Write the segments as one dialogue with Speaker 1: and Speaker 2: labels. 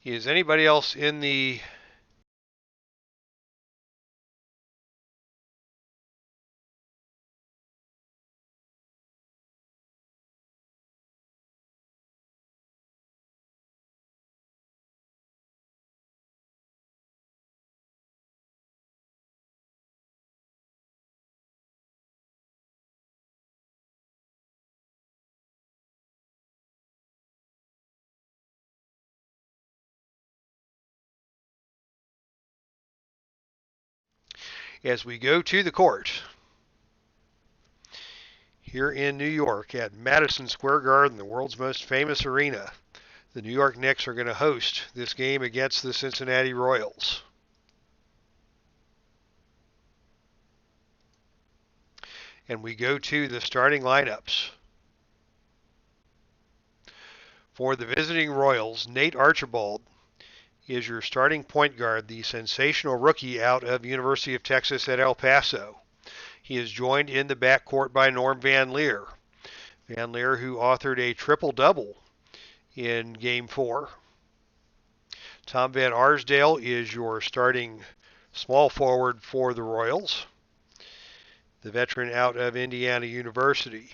Speaker 1: Is anybody else in the as we go to the court here in New York at Madison Square Garden, the world's most famous arena? The New York Knicks are going to host this game against the Cincinnati Royals. And we go to the starting lineups. For the visiting Royals, Nate Archibald is your starting point guard, the sensational rookie out of University of Texas at El Paso. He is joined in the backcourt by Norm Van Leer. Van Leer, who authored a triple-double in Game 4. Tom Van Arsdale is your starting small forward for the Royals, the veteran out of Indiana University.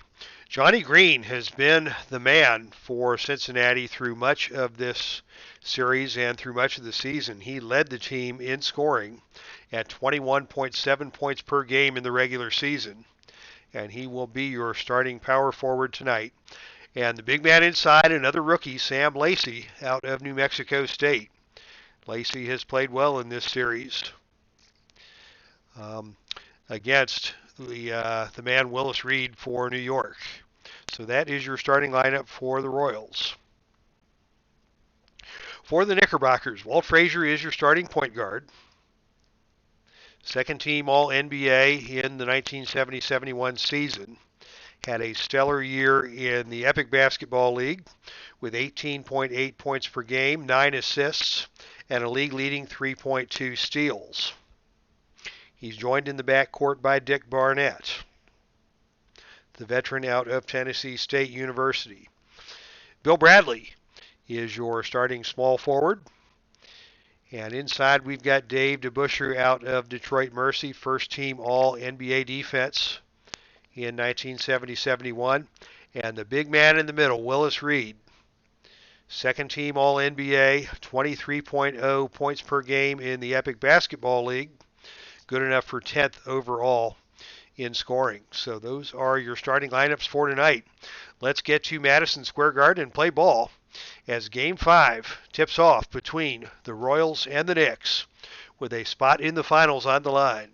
Speaker 1: Johnny Green has been the man for Cincinnati through much of this series and through much of the season. He led the team in scoring at 21.7 points per game in the regular season, and he will be your starting power forward tonight. And the big man inside, another rookie, Sam Lacey, out of New Mexico State. Lacey has played well in this series against the man Willis Reed for New York. So that is your starting lineup for the Royals. For the Knickerbockers, Walt Frazier is your starting point guard. Second team All-NBA in the 1970-71 season. Had a stellar year in the Epic Basketball League with 18.8 points per game, 9 assists, and a league-leading 3.2 steals. He's joined in the backcourt by Dick Barnett, the veteran out of Tennessee State University. Bill Bradley is your starting small forward. And inside we've got Dave DeBusschere out of Detroit Mercy, first team All-NBA defense in 1970-71. And the big man in the middle, Willis Reed, second team All-NBA, 23.0 points per game in the Epic Basketball League. Good enough for 10th overall in scoring. So those are your starting lineups for tonight. Let's get to Madison Square Garden and play ball as Game 5 tips off between the Royals and the Knicks with a spot in the finals on the line.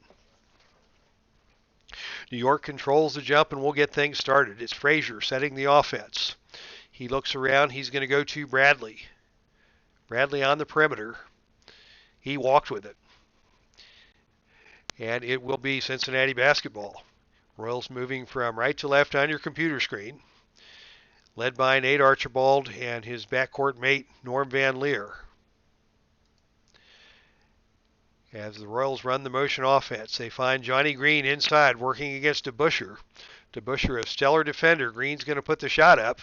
Speaker 1: New York controls the jump and we'll get things started. It's Frazier setting the offense. He looks around. He's going to go to Bradley. Bradley on the perimeter. He walked with it. And it will be Cincinnati basketball. Royals moving from right to left on your computer screen, led by Nate Archibald and his backcourt mate Norm Van Leer. As the Royals run the motion offense, they find Johnny Green inside working against DeBusschere. DeBusschere, a stellar defender. Green's going to put the shot up.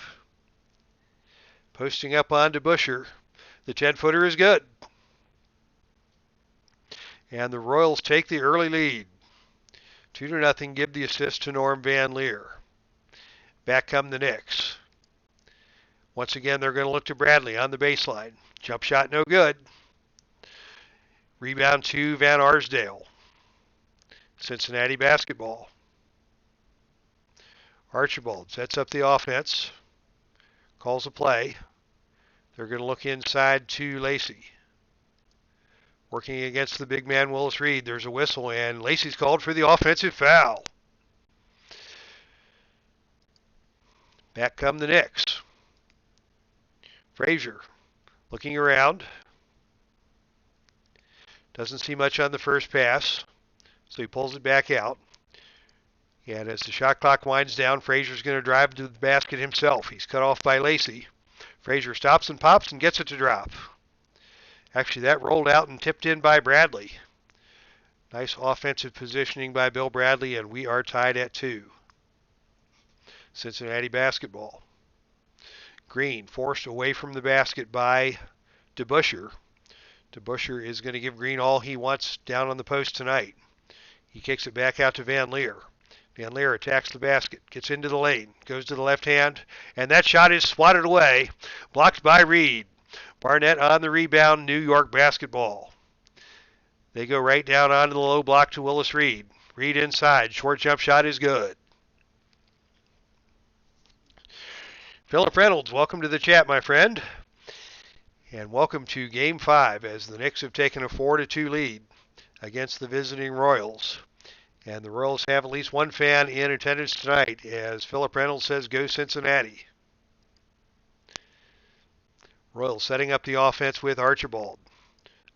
Speaker 1: Posting up on DeBusschere. The 10-footer is good. And the Royals take the early lead. 2-0, give the assist to Norm Van Leer. Back come the Knicks. Once again, they're going to look to Bradley on the baseline. Jump shot no good. Rebound to Van Arsdale. Cincinnati basketball. Archibald sets up the offense. Calls a play. They're going to look inside to Lacey. Working against the big man Willis Reed. There's a whistle and Lacey's called for the offensive foul. Back come the Knicks. Frazier looking around. Doesn't see much on the first pass, so he pulls it back out. And as the shot clock winds down, Frazier's going to drive to the basket himself. He's cut off by Lacey. Frazier stops and pops and gets it to drop. Actually, that rolled out and tipped in by Bradley. Nice offensive positioning by Bill Bradley, and we are tied at 2. Cincinnati basketball. Green forced away from the basket by DeBuscher. DeBuscher is going to give Green all he wants down on the post tonight. He kicks it back out to Van Leer. Van Leer attacks the basket, gets into the lane, goes to the left hand, and that shot is swatted away, blocked by Reed. Barnett on the rebound, New York basketball. They go right down onto the low block to Willis Reed. Reed inside, short jump shot is good. Philip Reynolds, welcome to the chat, my friend. And welcome to Game 5 as the Knicks have taken a 4-2 lead against the visiting Royals. And the Royals have at least one fan in attendance tonight as Philip Reynolds says, go Cincinnati. Royals setting up the offense with Archibald.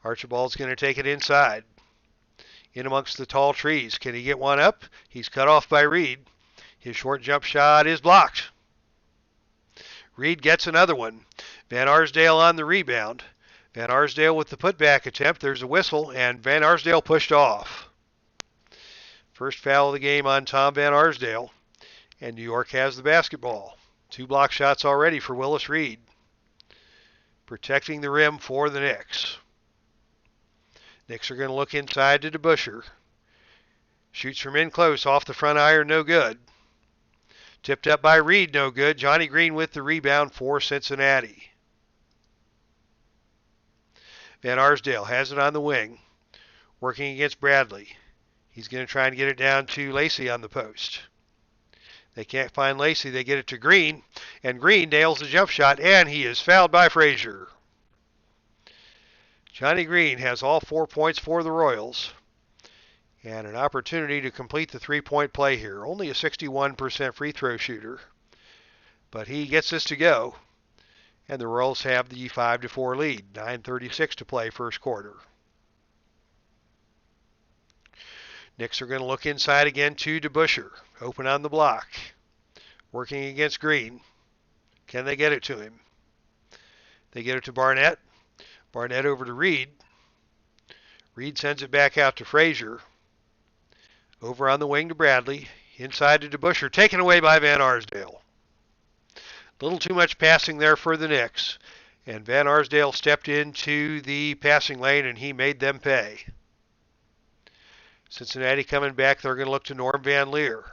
Speaker 1: Archibald's going to take it inside. In amongst the tall trees. Can he get one up? He's cut off by Reed. His short jump shot is blocked. Reed gets another one. Van Arsdale on the rebound. Van Arsdale with the putback attempt. There's a whistle, and Van Arsdale pushed off. First foul of the game on Tom Van Arsdale, and New York has the basketball. 2 block shots already for Willis Reed. Protecting the rim for the Knicks. Knicks are going to look inside to DeBuscher. Shoots from in close, off the front iron, no good. Tipped up by Reed, no good. Johnny Green with the rebound for Cincinnati. Van Arsdale has it on the wing, working against Bradley. He's going to try and get it down to Lacey on the post. They can't find Lacey. They get it to Green, and Green nails the jump shot, and he is fouled by Frazier. Johnny Green has all 4 points for the Royals, and an opportunity to complete the three-point play here. Only a 61% free throw shooter, but he gets this to go, and the Royals have the 5-4 lead. 9:36 to play first quarter. Knicks are going to look inside again to DeBuscher. Open on the block. Working against Green. Can they get it to him? They get it to Barnett. Barnett over to Reed. Reed sends it back out to Frazier. Over on the wing to Bradley. Inside to DeBuscher. Taken away by Van Arsdale. A little too much passing there for the Knicks. And Van Arsdale stepped into the passing lane and he made them pay. Cincinnati coming back. They're going to look to Norm Van Leer.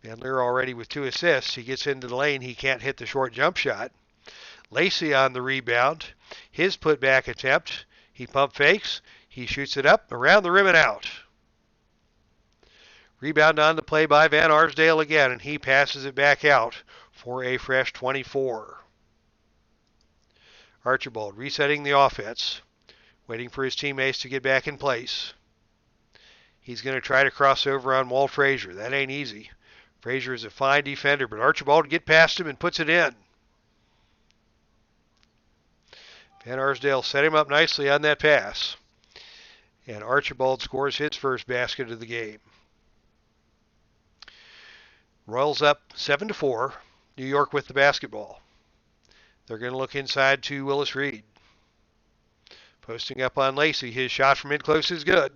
Speaker 1: Van Leer already with 2 assists. He gets into the lane. He can't hit the short jump shot. Lacey on the rebound. His putback attempt. He pump fakes. He shoots it up around the rim and out. Rebound on the play by Van Arsdale again, and he passes it back out for a fresh 24. Archibald resetting the offense, waiting for his teammates to get back in place. He's going to try to cross over on Walt Frazier. That ain't easy. Frazier is a fine defender, but Archibald gets past him and puts it in. Van Arsdale set him up nicely on that pass. And Archibald scores his first basket of the game. Royals up 7-4. New York with the basketball. They're going to look inside to Willis Reed. Posting up on Lacey. His shot from in close is good.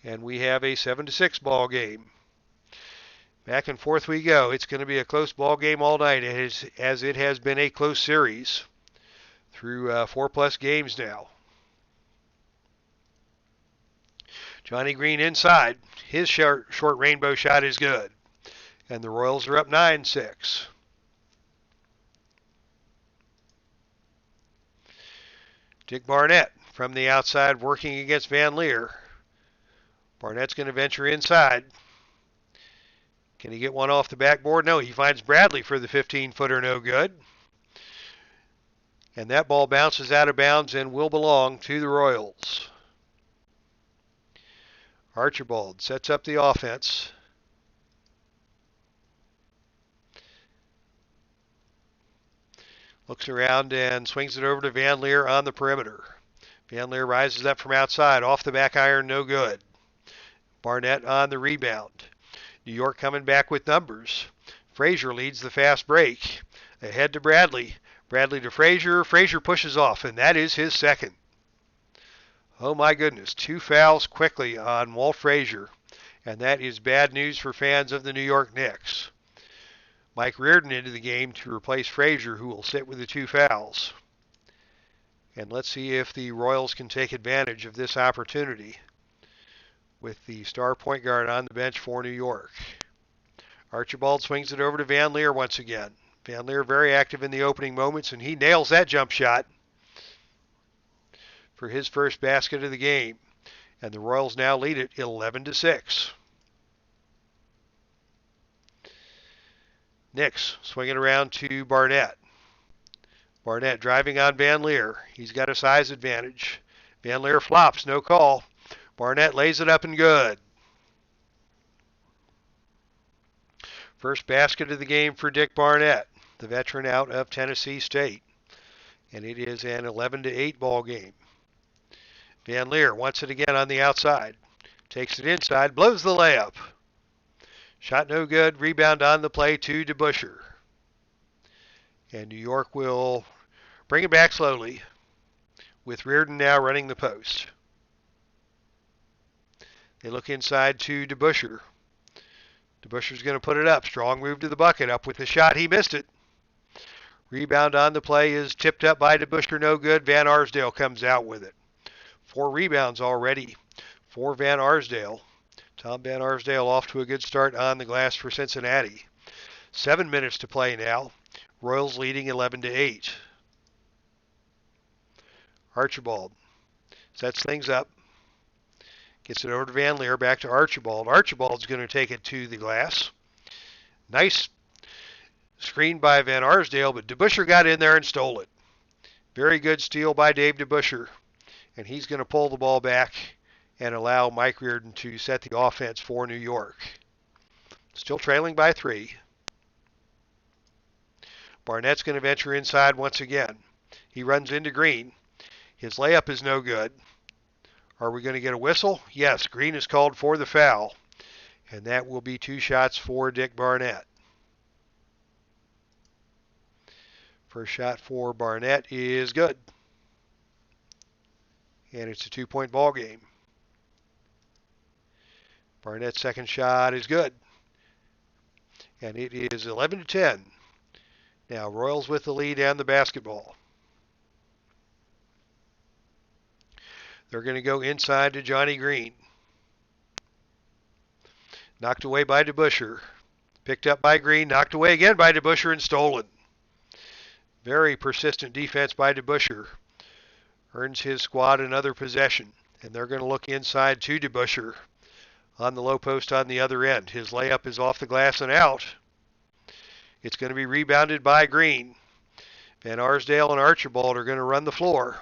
Speaker 1: And we have a 7-6 ball game. Back and forth we go. It's going to be a close ball game all night, as it has been a close series through 4+ games now. Johnny Green inside. His short rainbow shot is good. And the Royals are up 9-6. Dick Barnett from the outside working against Van Leer. Barnett's going to venture inside. Can he get one off the backboard? No, he finds Bradley for the 15-footer, no good. And that ball bounces out of bounds and will belong to the Royals. Archibald sets up the offense. Looks around and swings it over to Van Leer on the perimeter. Van Leer rises up from outside, off the back iron, no good. Barnett on the rebound. New York coming back with numbers. Frazier leads the fast break. Ahead to Bradley. Bradley to Frazier. Frazier pushes off, and that is his second. Oh my goodness, 2 fouls quickly on Walt Frazier, and that is bad news for fans of the New York Knicks. Mike Reardon into the game to replace Frazier, who will sit with the 2 fouls. And let's see if the Royals can take advantage of this opportunity with the star point guard on the bench for New York. Archibald swings it over to Van Leer once again. Van Leer very active in the opening moments, and he nails that jump shot for his first basket of the game. And the Royals now lead it 11-6. Knicks swinging around to Barnett. Barnett driving on Van Leer. He's got a size advantage. Van Leer flops, no call. Barnett lays it up and good. First basket of the game for Dick Barnett, the veteran out of Tennessee State. And it is an 11-8 ball game. Van Leer wants it again on the outside. Takes it inside, blows the layup. Shot no good, rebound on the play to DeBusschere. And New York will bring it back slowly with Reardon now running the post. They look inside to DeBusschere. DeBusschere's going to put it up. Strong move to the bucket. Up with the shot. He missed it. Rebound on the play is tipped up by DeBusschere. No good. Van Arsdale comes out with it. 4 rebounds already for Van Arsdale. Tom Van Arsdale off to a good start on the glass for Cincinnati. 7 minutes to play now. Royals leading 11-8. Archibald sets things up. Gets it over to Van Leer. Back to Archibald. Archibald's going to take it to the glass. Nice screen by Van Arsdale, but DeBusschere got in there and stole it. Very good steal by Dave DeBusschere. And he's going to pull the ball back and allow Mike Reardon to set the offense for New York. Still trailing by 3. Barnett's going to venture inside once again. He runs into Green. His layup is no good. Are we going to get a whistle? Yes, Green is called for the foul. And that will be 2 shots for Dick Barnett. First shot for Barnett is good. And it's a 2-point ball game. Barnett's second shot is good. And it is 11-10. Now Royals with the lead and the basketball. They're going to go inside to Johnny Green. Knocked away by DeBusschere. Picked up by Green. Knocked away again by DeBusschere and stolen. Very persistent defense by DeBusschere. Earns his squad another possession. And they're going to look inside to DeBusschere on the low post on the other end. His layup is off the glass and out. It's going to be rebounded by Green. Van Arsdale and Archibald are going to run the floor.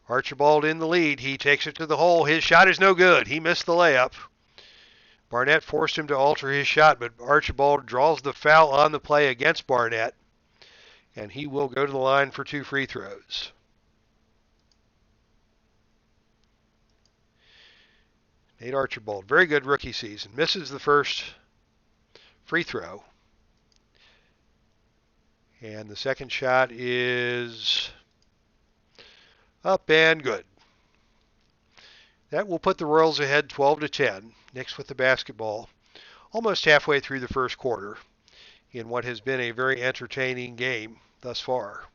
Speaker 1: Archibald in the lead. He takes it to the hole. His shot is no good. He missed the layup. Barnett forced him to alter his shot, but Archibald draws the foul on the play against Barnett, and he will go to the line for 2 free throws. Nate Archibald, very good rookie season. Misses the first free throw. And the second shot is up and good. That will put the Royals ahead 12-10. Knicks with the basketball almost halfway through the first quarter in what has been a very entertaining game thus far.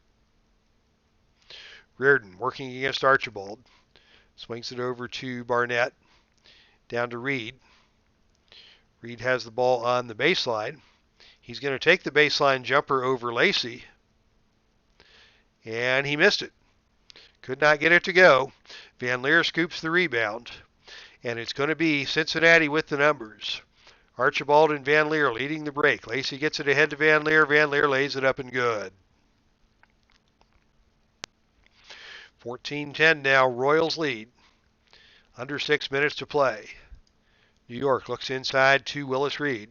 Speaker 1: Reardon working against Archibald. Swings it over to Barnett. Down to Reed. Reed has the ball on the baseline. He's going to take the baseline jumper over Lacey. And he missed it. Could not get it to go. Van Leer scoops the rebound. And it's going to be Cincinnati with the numbers. Archibald and Van Leer leading the break. Lacey gets it ahead to Van Leer. Van Leer lays it up and good. 14-10 now. Royals lead. Under 6 minutes to play. New York looks inside to Willis Reed.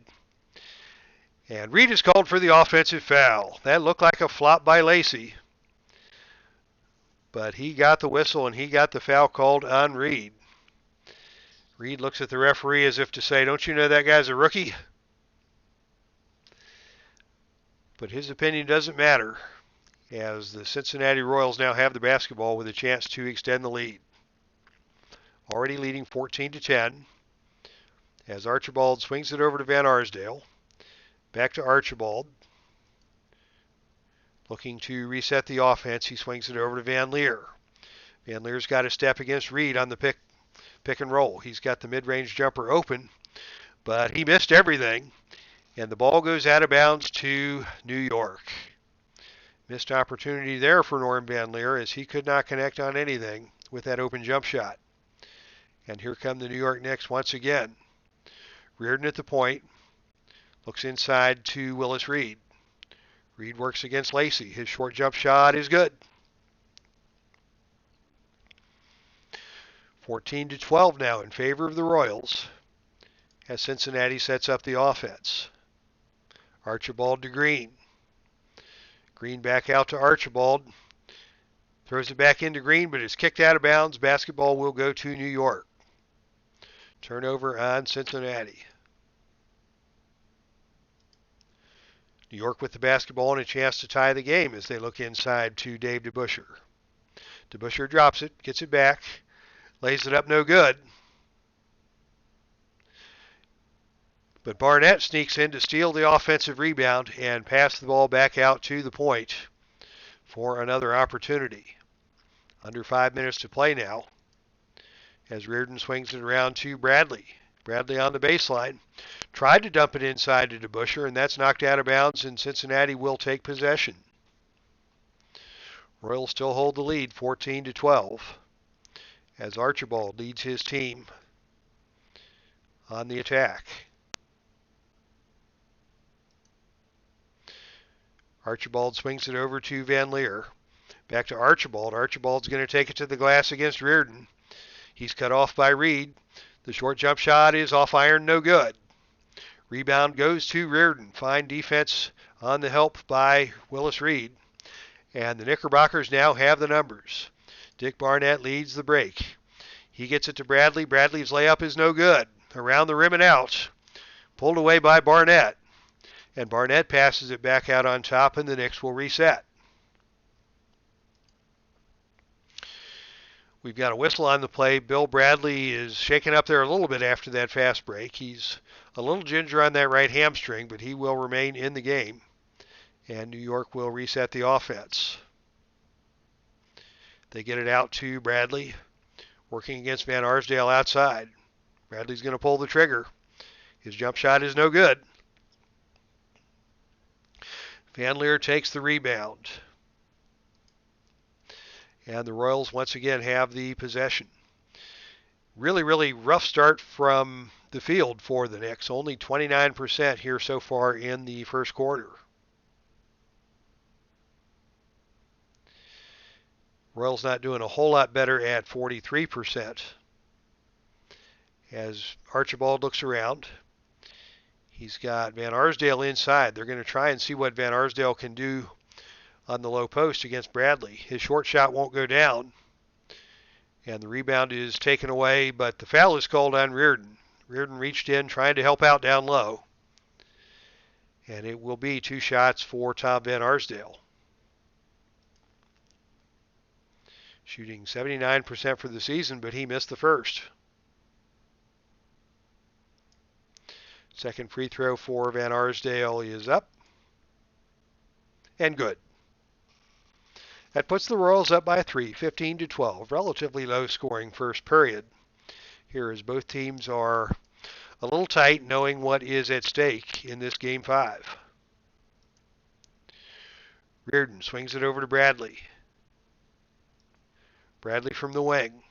Speaker 1: And Reed is called for the offensive foul. That looked like a flop by Lacey. But he got the whistle and he got the foul called on Reed. Reed looks at the referee as if to say, don't you know that guy's a rookie? But his opinion doesn't matter, as the Cincinnati Royals now have the basketball with a chance to extend the lead. Already leading 14-10 as Archibald swings it over to Van Arsdale. Back to Archibald. Looking to reset the offense. He swings it over to Van Leer. Van Leer's got a step against Reed on the pick and roll. He's got the mid-range jumper open, but he missed everything, and the ball goes out of bounds to New York. Missed opportunity there for Norm Van Leer as he could not connect on anything with that open jump shot. And here come the New York Knicks once again. Reardon at the point, looks inside to Willis Reed. Reed works against Lacey. His short jump shot is good. 14-12 now in favor of the Royals as Cincinnati sets up the offense. Archibald to Green. Green back out to Archibald. Throws it back into Green, but it's kicked out of bounds. Basketball will go to New York. Turnover on Cincinnati. New York with the basketball and a chance to tie the game as they look inside to Dave DeBusschere. DeBusschere drops it, gets it back, lays it up no good. But Barnett sneaks in to steal the offensive rebound and pass the ball back out to the point for another opportunity. Under 5 minutes to play now as Reardon swings it around to Bradley. Bradley on the baseline. Tried to dump it inside to DeBusschere, and that's knocked out of bounds, and Cincinnati will take possession. Royals still hold the lead, 14-12, as Archibald leads his team on the attack. Archibald swings it over to Van Leer. Back to Archibald. Archibald's going to take it to the glass against Reardon. He's cut off by Reed. The short jump shot is off iron, no good. Rebound goes to Reardon. Fine defense on the help by Willis Reed. And the Knickerbockers now have the numbers. Dick Barnett leads the break. He gets it to Bradley. Bradley's layup is no good. Around the rim and out. Pulled away by Barnett. And Barnett passes it back out on top, and the Knicks will reset. We've got a whistle on the play. Bill Bradley is shaken up there a little bit after that fast break. He's a little ginger on that right hamstring, but he will remain in the game. And New York will reset the offense. They get it out to Bradley, working against Van Arsdale outside. Bradley's going to pull the trigger. His jump shot is no good. Van Leer takes the rebound. And the Royals once again have the possession. Really rough start from the field for the Knicks. Only 29% here so far in the first quarter. Royals not doing a whole lot better at 43%. As Archibald looks around, he's got Van Arsdale inside. They're going to try and see what Van Arsdale can do on the low post against Bradley. His short shot won't go down. And the rebound is taken away, but the foul is called on Reardon. Reardon reached in, trying to help out down low. And it will be 2 shots for Tom Van Arsdale. Shooting 79% for the season, but he missed the first. Second free throw for Van Arsdale is up. And good. That puts the Royals up by 3, 15-12. Relatively low scoring first period. Here as both teams are a little tight, knowing what is at stake in this Game 5. Reardon swings it over to Bradley. Bradley from the wing.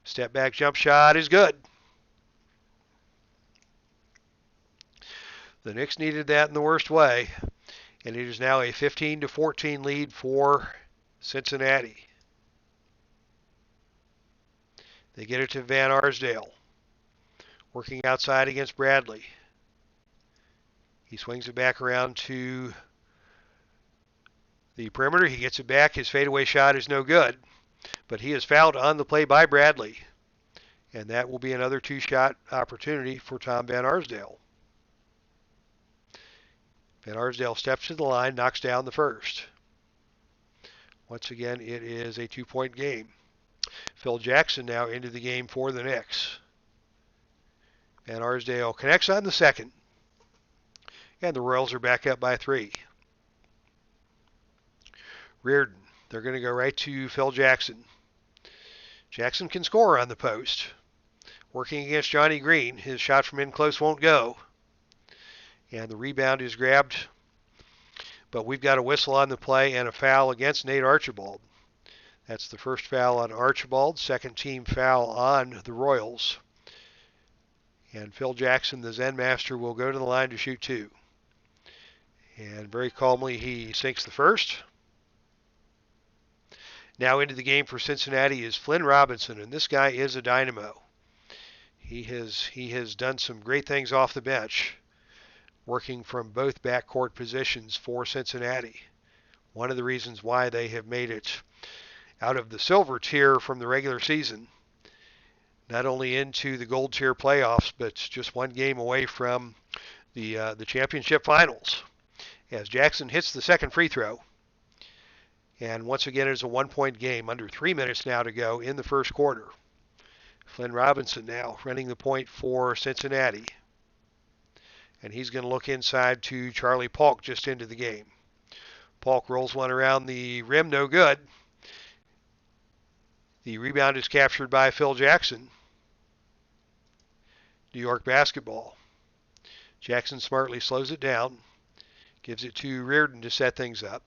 Speaker 1: Step back jump shot is good. The Knicks needed that in the worst way. And it is now a 15-14 lead for Cincinnati. They get it to Van Arsdale. Working outside against Bradley. He swings it back around to the perimeter. He gets it back. His fadeaway shot is no good. But he is fouled on the play by Bradley. And that will be another 2-shot opportunity for Tom Van Arsdale. Van Arsdale steps to the line, knocks down the first. Once again, it is a 2-point game. Phil Jackson now into the game for the Knicks. Van Arsdale connects on the second. And the Royals are back up by 3. Reardon, they're going to go right to Phil Jackson. Jackson can score on the post. Working against Johnny Green. His shot from in close won't go. And the rebound is grabbed. But we've got a whistle on the play and a foul against Nate Archibald. That's the first foul on Archibald. Second team foul on the Royals. And Phil Jackson, the Zen Master, will go to the line to shoot two. And very calmly he sinks the first. Now into the game for Cincinnati is Flynn Robinson, and this guy is a dynamo. He has done some great things off the bench, working from both backcourt positions for Cincinnati. One of the reasons why they have made it out of the silver tier from the regular season, not only into the gold tier playoffs, but just one game away from the championship finals. As Jackson hits the second free throw, and once again it's a one-point game, under 3 minutes now to go in the first quarter. Flynn Robinson now running the point for Cincinnati. And he's going to look inside to Charlie Polk just into the game. Polk rolls one around the rim, no good. The rebound is captured by Phil Jackson. New York basketball. Jackson smartly slows it down, gives it to Reardon to set things up.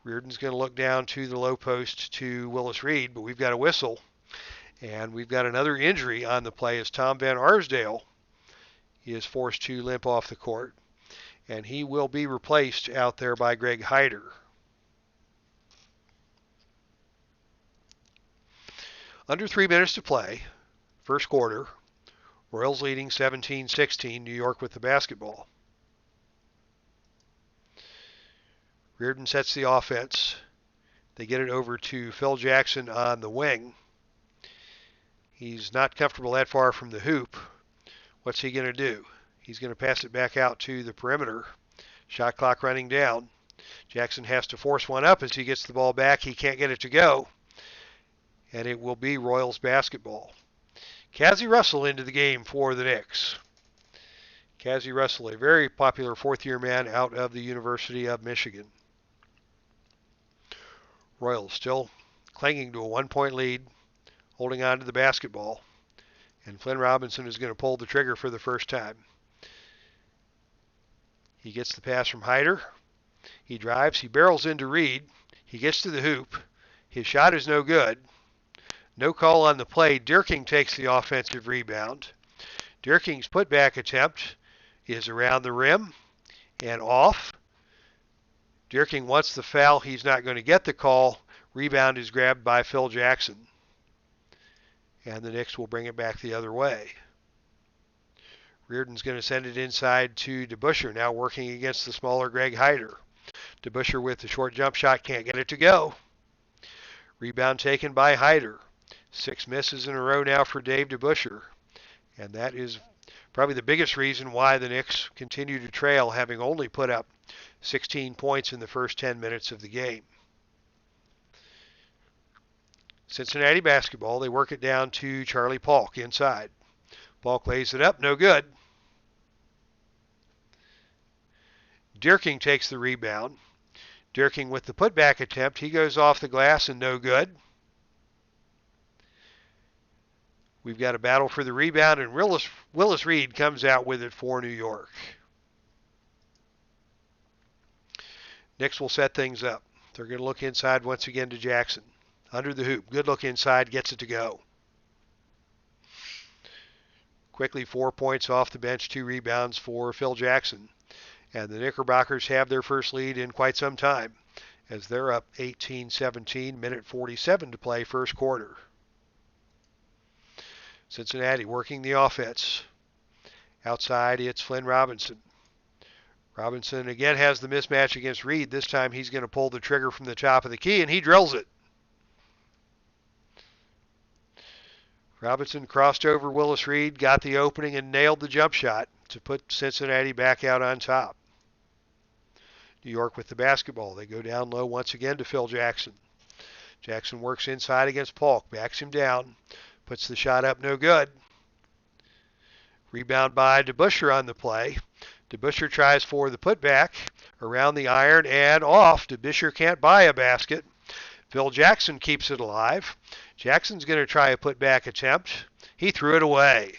Speaker 1: Reardon's going to look down to the low post to Willis Reed, but we've got a whistle. And we've got another injury on the play as Tom Van Arsdale is forced to limp off the court. And he will be replaced out there by Greg Hyder. Under 3 minutes to play, first quarter. Royals leading 17-16, New York with the basketball. Reardon sets the offense. They get it over to Phil Jackson on the wing. He's not comfortable that far from the hoop. What's he going to do? He's going to pass it back out to the perimeter. Shot clock running down. Jackson has to force one up as he gets the ball back. He can't get it to go. And it will be Royals basketball. Cazzie Russell into the game for the Knicks. Cazzie Russell, a very popular fourth-year man out of the University of Michigan. Royals still clinging to a one-point lead, holding on to the basketball. And Flynn Robinson is going to pull the trigger for the first time. He gets the pass from Hyder. He drives. He barrels into Reed. He gets to the hoop. His shot is no good. No call on the play. Dierking takes the offensive rebound. Dierking's putback attempt is around the rim and off. Dierking wants the foul. He's not going to get the call. Rebound is grabbed by Phil Jackson. And the Knicks will bring it back the other way. Reardon's going to send it inside to DeBusschere, now working against the smaller Greg Hyder. DeBusschere with the short jump shot, can't get it to go. Rebound taken by Hyder. 6 misses in a row now for Dave DeBusschere. And that is probably the biggest reason why the Knicks continue to trail, having only put up 16 points in the first 10 minutes of the game. Cincinnati basketball, they work it down to Charlie Polk inside. Polk lays it up, no good. Dierking takes the rebound. Dierking with the putback attempt. He goes off the glass and no good. We've got a battle for the rebound, and Willis Reed comes out with it for New York. Knicks will set things up. They're going to look inside once again to Jackson. Under the hoop. Good look inside. Gets it to go. Quickly 4 points off the bench. 2 rebounds for Phil Jackson. And the Knickerbockers have their first lead in quite some time, as they're up 18-17, minute 47 to play, first quarter. Cincinnati working the offense. Outside, it's Flynn Robinson. Robinson again has the mismatch against Reed. This time he's going to pull the trigger from the top of the key, and he drills it. Robinson crossed over Willis Reed, got the opening, and nailed the jump shot to put Cincinnati back out on top. New York with the basketball. They go down low once again to Phil Jackson. Jackson works inside against Polk, backs him down, puts the shot up, no good. Rebound by DeBusschere on the play. DeBusschere tries for the putback around the iron and off. DeBusschere can't buy a basket. Phil Jackson keeps it alive. Jackson's going to try a putback attempt. He threw it away.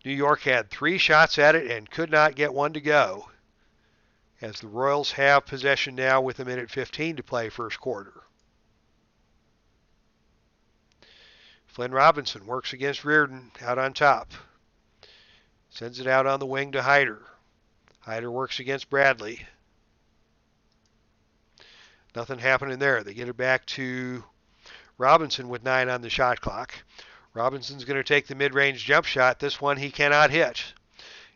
Speaker 1: New York had 3 shots at it and could not get one to go, as the Royals have possession now with 1:15 to play first quarter. Flynn Robinson works against Reardon out on top. Sends it out on the wing to Hyder. Hyder works against Bradley. Nothing happening there. They get it back to Robinson with 9 on the shot clock. Robinson's going to take the mid-range jump shot. This one he cannot hit.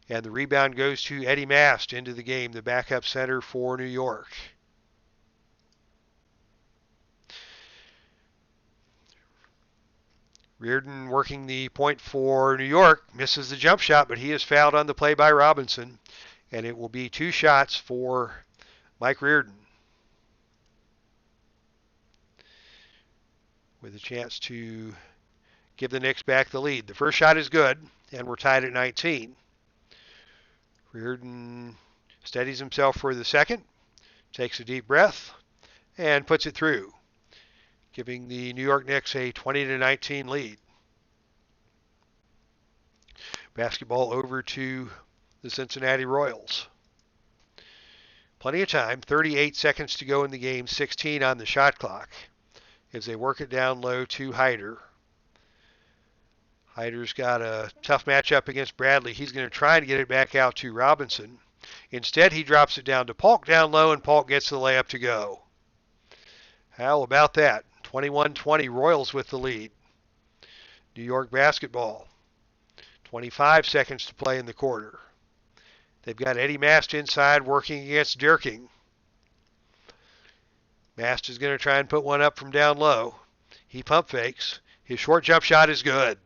Speaker 1: And the rebound goes to Eddie Mast into the game, the backup center for New York. Reardon working the point for New York. Misses the jump shot, but he is fouled on the play by Robinson. And it will be 2 shots for Mike Reardon, with a chance to give the Knicks back the lead. The first shot is good, and we're tied at 19. Reardon steadies himself for the second, takes a deep breath, and puts it through, giving the New York Knicks a 20-19 lead. Basketball over to the Cincinnati Royals. Plenty of time, 38 seconds to go in the game, 16 on the shot clock, as they work it down low to Hyder. Hyder's got a tough matchup against Bradley. He's going to try to get it back out to Robinson. Instead, he drops it down to Polk down low, and Polk gets the layup to go. How about that? 21-20, Royals with the lead. New York basketball. 25 seconds to play in the quarter. They've got Eddie Mast inside working against Dirking. Mast is going to try and put one up from down low. He pump fakes. His short jump shot is good.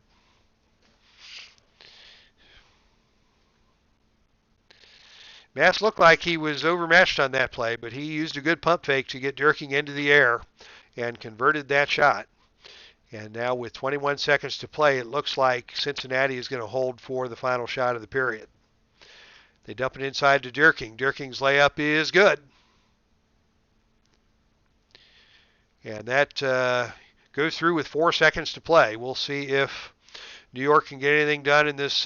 Speaker 1: Mast looked like he was overmatched on that play, but he used a good pump fake to get Dirking into the air and converted that shot. And now with 21 seconds to play, it looks like Cincinnati is going to hold for the final shot of the period. They dump it inside to Dirking. Dirking's layup is good. And that goes through with 4 seconds to play. We'll see if New York can get anything done in this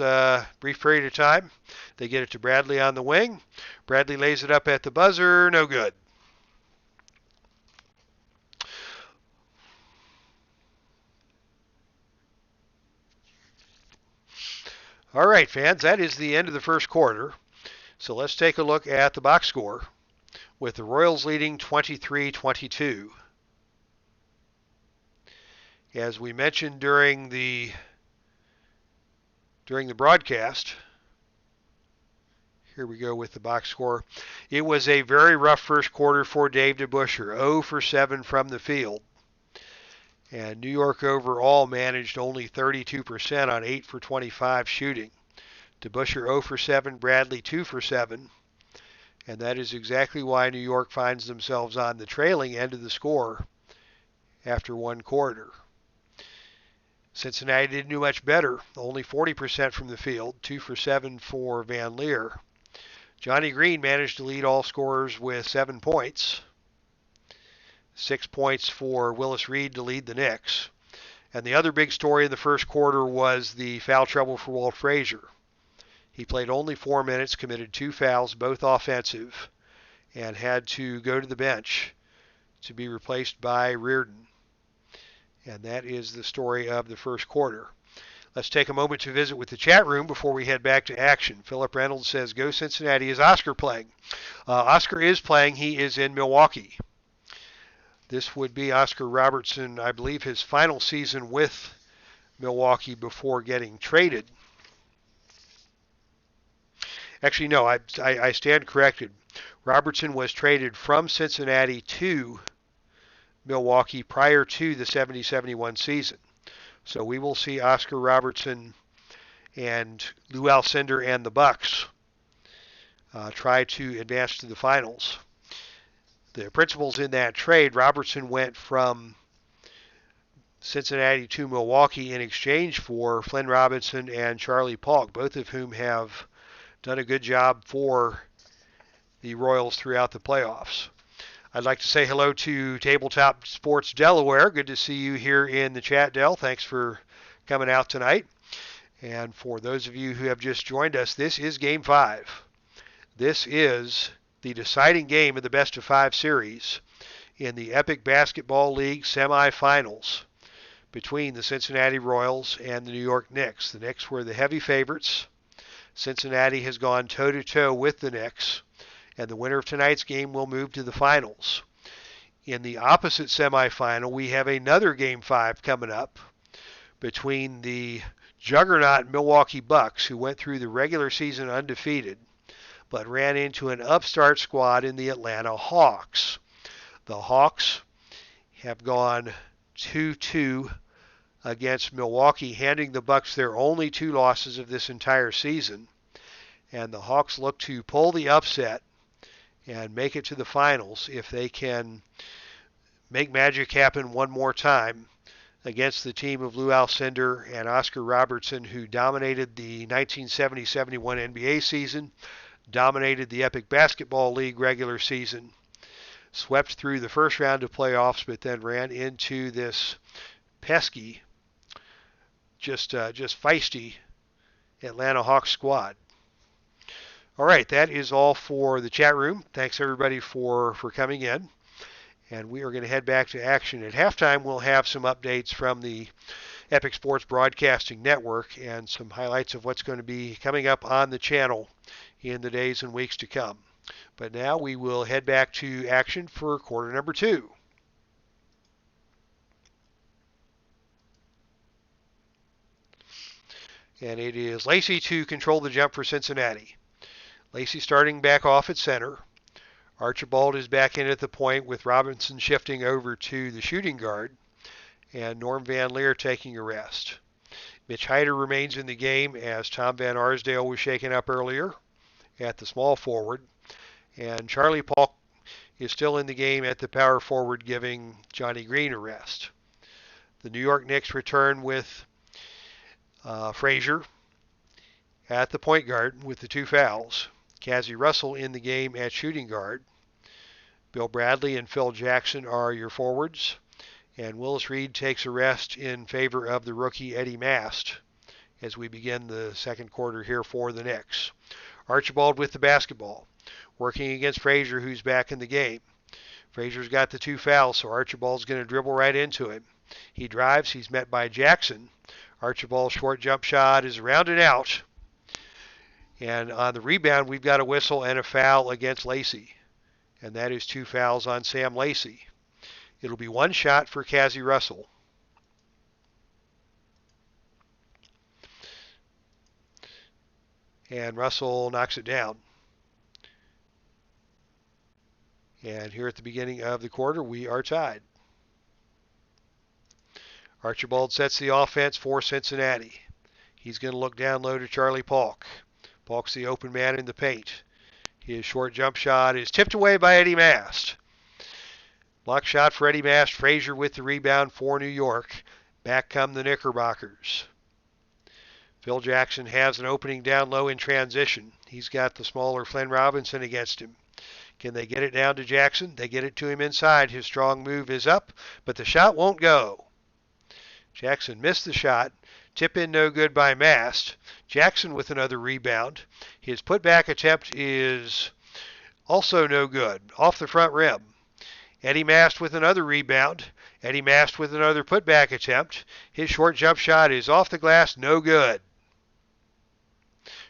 Speaker 1: brief period of time. They get it to Bradley on the wing. Bradley lays it up at the buzzer. No good. All right, fans, that is the end of the first quarter. So let's take a look at the box score, with the Royals leading 23-22. As we mentioned during the broadcast, here we go with the box score. It was a very rough first quarter for Dave DeBusschere, 0 for 7 from the field. And New York overall managed only 32% on 8 for 25 shooting. DeBusschere 0 for 7, Bradley 2 for 7. And that is exactly why New York finds themselves on the trailing end of the score after one quarter. Cincinnati didn't do much better, only 40% from the field, 2 for 7 for Van Leer. Johnny Green managed to lead all scorers with 7 points. 6 points for Willis Reed to lead the Knicks. And the other big story in the first quarter was the foul trouble for Walt Frazier. He played only 4 minutes, committed 2 fouls, both offensive, and had to go to the bench to be replaced by Reardon. And that is the story of the first quarter. Let's take a moment to visit with the chat room before we head back to action. Philip Reynolds says, "Go Cincinnati." Is Oscar playing? Oscar is playing. He is in Milwaukee. This would be Oscar Robertson, I believe, his final season with Milwaukee before getting traded. Actually, no, I stand corrected. Robertson was traded from Cincinnati to Milwaukee prior to the 70-71 season. So we will see Oscar Robertson and Lou Alcindor and the Bucks try to advance to the finals. The principals in that trade, Robertson went from Cincinnati to Milwaukee in exchange for Flynn Robinson and Charlie Polk, both of whom have done a good job for the Royals throughout the playoffs. I'd like to say hello to Tabletop Sports Delaware. Good to see you here in the chat, Del. Thanks for coming out tonight. And for those of you who have just joined us, this is Game 5. This is the deciding game of the best of 5 series in the Epic Basketball League semifinals between the Cincinnati Royals and the New York Knicks. The Knicks were the heavy favorites. Cincinnati has gone toe-to-toe with the Knicks, and the winner of tonight's game will move to the finals. In the opposite semifinal, we have another Game 5 coming up between the juggernaut Milwaukee Bucks, who went through the regular season undefeated, but ran into an upstart squad in the Atlanta Hawks. The Hawks have gone 2-2 against Milwaukee, handing the Bucks their only 2 losses of this entire season. And the Hawks look to pull the upset and make it to the finals if they can make magic happen one more time against the team of Lou Alcindor and Oscar Robertson, who dominated the 1970-71 NBA season, dominated the Epic Basketball League regular season, swept through the first round of playoffs, but then ran into this pesky, just feisty Atlanta Hawks squad. All right, that is all for the chat room. Thanks everybody for coming in. And we are going to head back to action. At halftime, we'll have some updates from the Epic Sports Broadcasting Network and some highlights of what's going to be coming up on the channel in the days and weeks to come. But now we will head back to action for quarter number 2. And it is Lacey to control the jump for Cincinnati. Lacey starting back off at center. Archibald is back in at the point with Robinson shifting over to the shooting guard and Norm Van Leer taking a rest. Mitch Hyder remains in the game as Tom Van Arsdale was shaken up earlier at the small forward. And Charlie Polk is still in the game at the power forward, giving Johnny Green a rest. The New York Knicks return with Frazier at the point guard with the 2 fouls. Cazzie Russell in the game at shooting guard. Bill Bradley and Phil Jackson are your forwards. And Willis Reed takes a rest in favor of the rookie Eddie Mast as we begin the second quarter here for the Knicks. Archibald with the basketball, working against Frazier, who's back in the game. Frazier's got the 2 fouls, so Archibald's going to dribble right into him. He drives, he's met by Jackson. Archibald's short jump shot is around and out. And on the rebound, we've got a whistle and a foul against Lacey. And that is 2 fouls on Sam Lacey. It'll be 1 shot for Cazzie Russell. And Russell knocks it down. And here at the beginning of the quarter, we are tied. Archibald sets the offense for Cincinnati. He's going to look down low to Charlie Polk. Polk's the open man in the paint. His short jump shot is tipped away by Eddie Mast. Block shot for Eddie Mast. Frazier with the rebound for New York. Back come the Knickerbockers. Phil Jackson has an opening down low in transition. He's got the smaller Flynn Robinson against him. Can they get it down to Jackson? They get it to him inside. His strong move is up, but the shot won't go. Jackson missed the shot. Tip in no good by Mast. Jackson with another rebound. His putback attempt is also no good. Off the front rim. Eddie Mast with another rebound. Eddie Mast with another putback attempt. His short jump shot is off the glass. No good.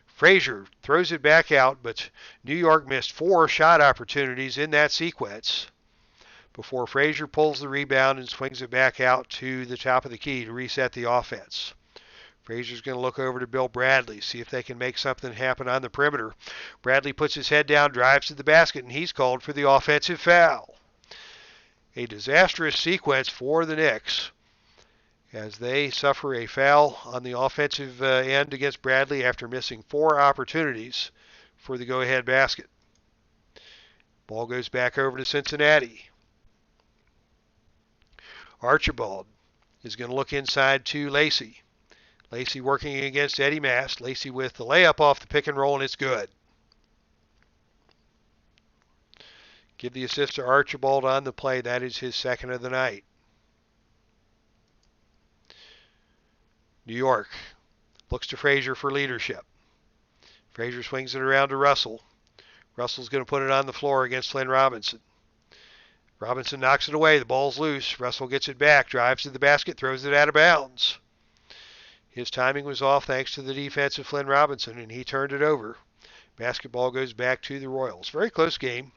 Speaker 1: Frazier throws it back out, but New York missed 4 shot opportunities in that sequence before Frazier pulls the rebound and swings it back out to the top of the key to reset the offense. Frazier's going to look over to Bill Bradley, see if they can make something happen on the perimeter. Bradley puts his head down, drives to the basket, and he's called for the offensive foul. A disastrous sequence for the Knicks as they suffer a foul on the offensive end against Bradley after missing 4 opportunities for the go-ahead basket. Ball goes back over to Cincinnati. Archibald is going to look inside to Lacey. Lacey working against Eddie Mast. Lacey with the layup off the pick and roll, and it's good. Give the assist to Archibald on the play. That is his second of the night. New York looks to Frazier for leadership. Frazier swings it around to Russell. Russell's going to put it on the floor against Flynn Robinson. Robinson knocks it away. The ball's loose. Russell gets it back, drives to the basket, throws it out of bounds. His timing was off thanks to the defense of Flynn Robinson, and he turned it over. Basketball goes back to the Royals. Very close game.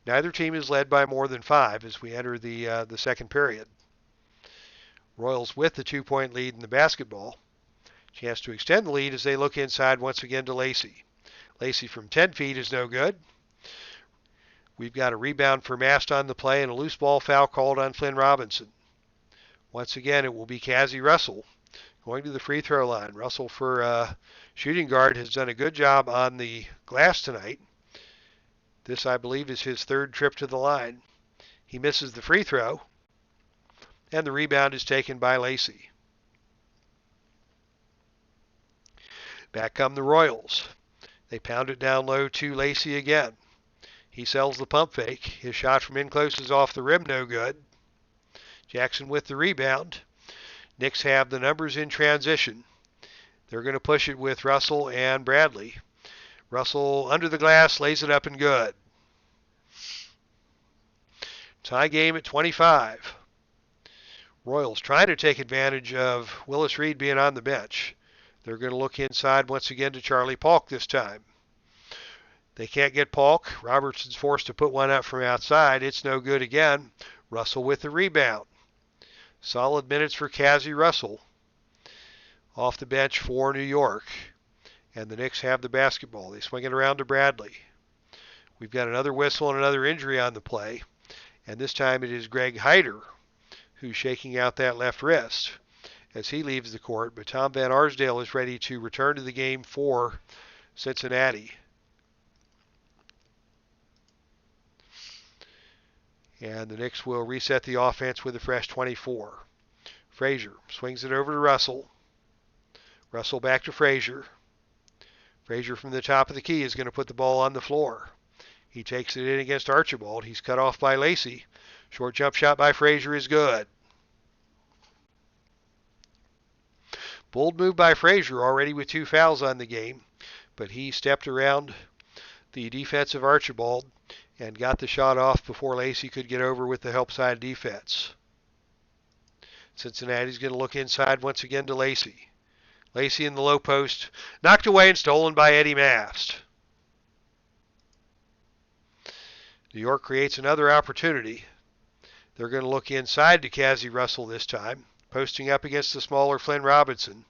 Speaker 1: Neither team is led by more than 5 as we enter the second period. Royals with the 2-point lead in the basketball. Chance to extend the lead as they look inside once again to Lacey. Lacey from 10 feet is no good. We've got a rebound for Mast on the play and a loose ball foul called on Flynn Robinson. Once again, it will be Cassie Russell going to the free throw line. Russell, for shooting guard, has done a good job on the glass tonight. This, I believe, is his 3rd trip to the line. He misses the free throw, and the rebound is taken by Lacey. Back come the Royals. They pound it down low to Lacey again. He sells the pump fake. His shot from in close is off the rim, no good. Jackson with the rebound. Knicks have the numbers in transition. They're going to push it with Russell and Bradley. Russell under the glass, lays it up and good. Tie game at 25. Royals trying to take advantage of Willis Reed being on the bench. They're going to look inside once again to Charlie Polk this time. They can't get Polk. Robertson's forced to put one up from outside. It's no good again. Russell with the rebound. Solid minutes for Cassie Russell. Off the bench for New York. And the Knicks have the basketball. They swing it around to Bradley. We've got another whistle and another injury on the play. And this time it is Greg Hyder who's shaking out that left wrist as he leaves the court. But Tom Van Arsdale is ready to return to the game for Cincinnati. And the Knicks will reset the offense with a fresh 24. Frazier swings it over to Russell. Russell back to Frazier. Frazier from the top of the key is going to put the ball on the floor. He takes it in against Archibald. He's cut off by Lacey. Short jump shot by Frazier is good. Bold move by Frazier, already with 2 fouls on the game. But he stepped around the defensive Archibald and got the shot off before Lacey could get over with the help side defense. Cincinnati's going to look inside once again to Lacey. Lacey in the low post, knocked away and stolen by Eddie Mast. New York creates another opportunity. They're going to look inside to Cassie Russell this time, posting up against the smaller Flynn Robinson.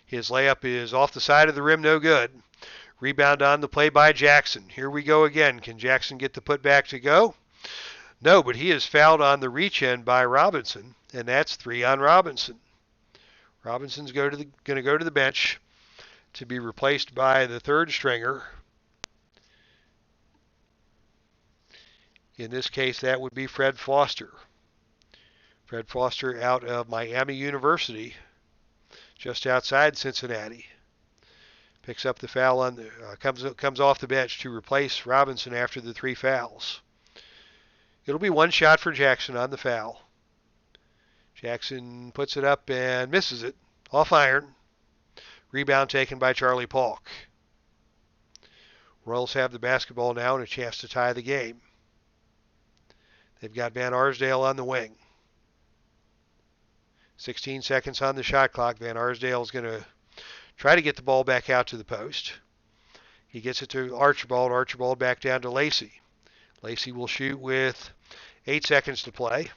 Speaker 1: His layup is off the side of the rim, no good. Rebound on the play by Jackson. Here we go again. Can Jackson get the putback to go? No, but he is fouled on the reach in by Robinson, and that's 3 on Robinson. Robinson's going to go to the bench to be replaced by the 3rd stringer. In this case, that would be Fred Foster. Fred Foster out of Miami University, just outside Cincinnati. Picks up the foul on the comes off the bench to replace Robinson after the 3 fouls. It'll be 1 shot for Jackson on the foul. Jackson puts it up and misses it. Off iron. Rebound taken by Charlie Polk. Royals have the basketball now and a chance to tie the game. They've got Van Arsdale on the wing. 16 seconds on the shot clock. Van Arsdale is going to try to get the ball back out to the post. He gets it to Archibald. Archibald back down to Lacey. Lacey will shoot with 8 seconds to play.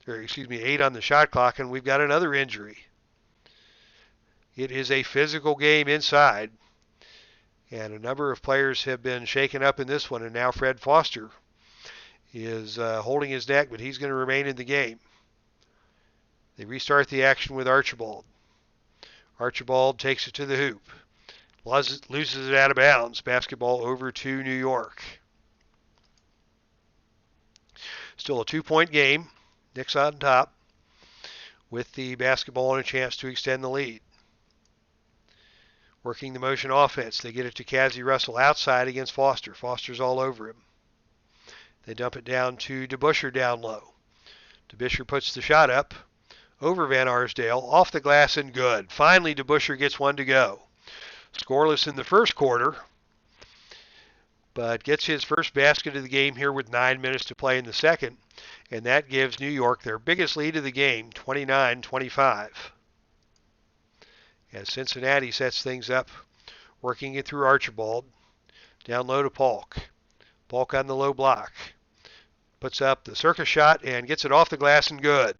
Speaker 1: 8 on the shot clock, and we've got another injury. It is a physical game inside, and a number of players have been shaken up in this one, and now Fred Foster is holding his neck, but he's going to remain in the game. They restart the action with Archibald. Archibald takes it to the hoop. Loses it out of bounds. Basketball over to New York. Still a 2-point game. Knicks on top with the basketball and a chance to extend the lead. Working the motion offense. They get it to Cassie Russell outside against Foster. Foster's all over him. They dump it down to DeBusschere down low. DeBusschere puts the shot up over Van Arsdale, off the glass and good. Finally, DeBusschere gets one to go. Scoreless in the first quarter, but gets his first basket of the game here with 9 minutes to play in the second, and that gives New York their biggest lead of the game, 29-25. As Cincinnati sets things up, working it through Archibald, down low to Polk. Polk on the low block. Puts up the circus shot and gets it off the glass and good.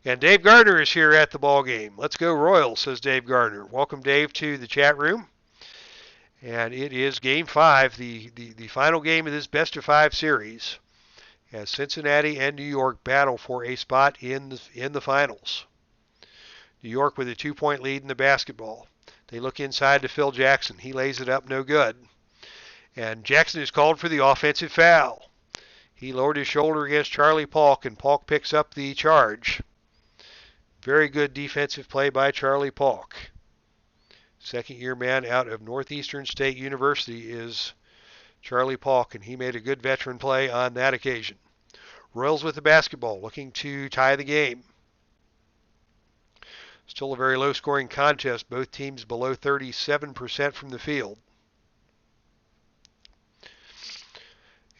Speaker 1: And Dave Gardner is here at the ball game. Let's go Royals, says Dave Gardner. Welcome, Dave, to the chat room. And it is Game 5, the final game of this best-of-5 series, as Cincinnati and New York battle for a spot in the finals. New York with a 2-point lead in the basketball. They look inside to Phil Jackson. He lays it up, no good. And Jackson is called for the offensive foul. He lowered his shoulder against Charlie Polk, and Polk picks up the charge. Very good defensive play by Charlie Polk. Second-year man out of Northeastern State University is Charlie Polk, and he made a good veteran play on that occasion. Royals with the basketball, looking to tie the game. Still a very low-scoring contest, both teams below 37% from the field.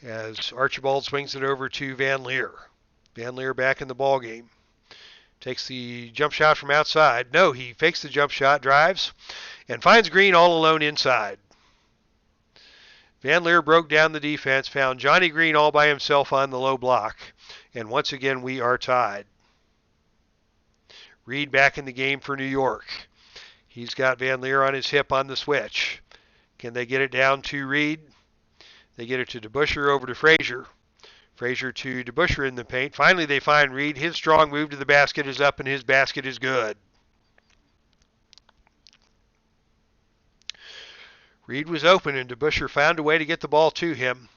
Speaker 1: As Archibald swings it over to Van Leer. Van Leer back in the ball game. Takes the jump shot from outside. No, he fakes the jump shot, drives, and finds Green all alone inside. Van Leer broke down the defense, found Johnny Green all by himself on the low block, and once again we are tied. Reed back in the game for New York. He's got Van Leer on his hip on the switch. Can they get it down to Reed? They get it to DeBusschere over to Frazier. Frazier to DeBusschere in the paint. Finally, they find Reed. His strong move to the basket is up, and his basket is good. Reed was open, and DeBusschere found a way to get the ball to him,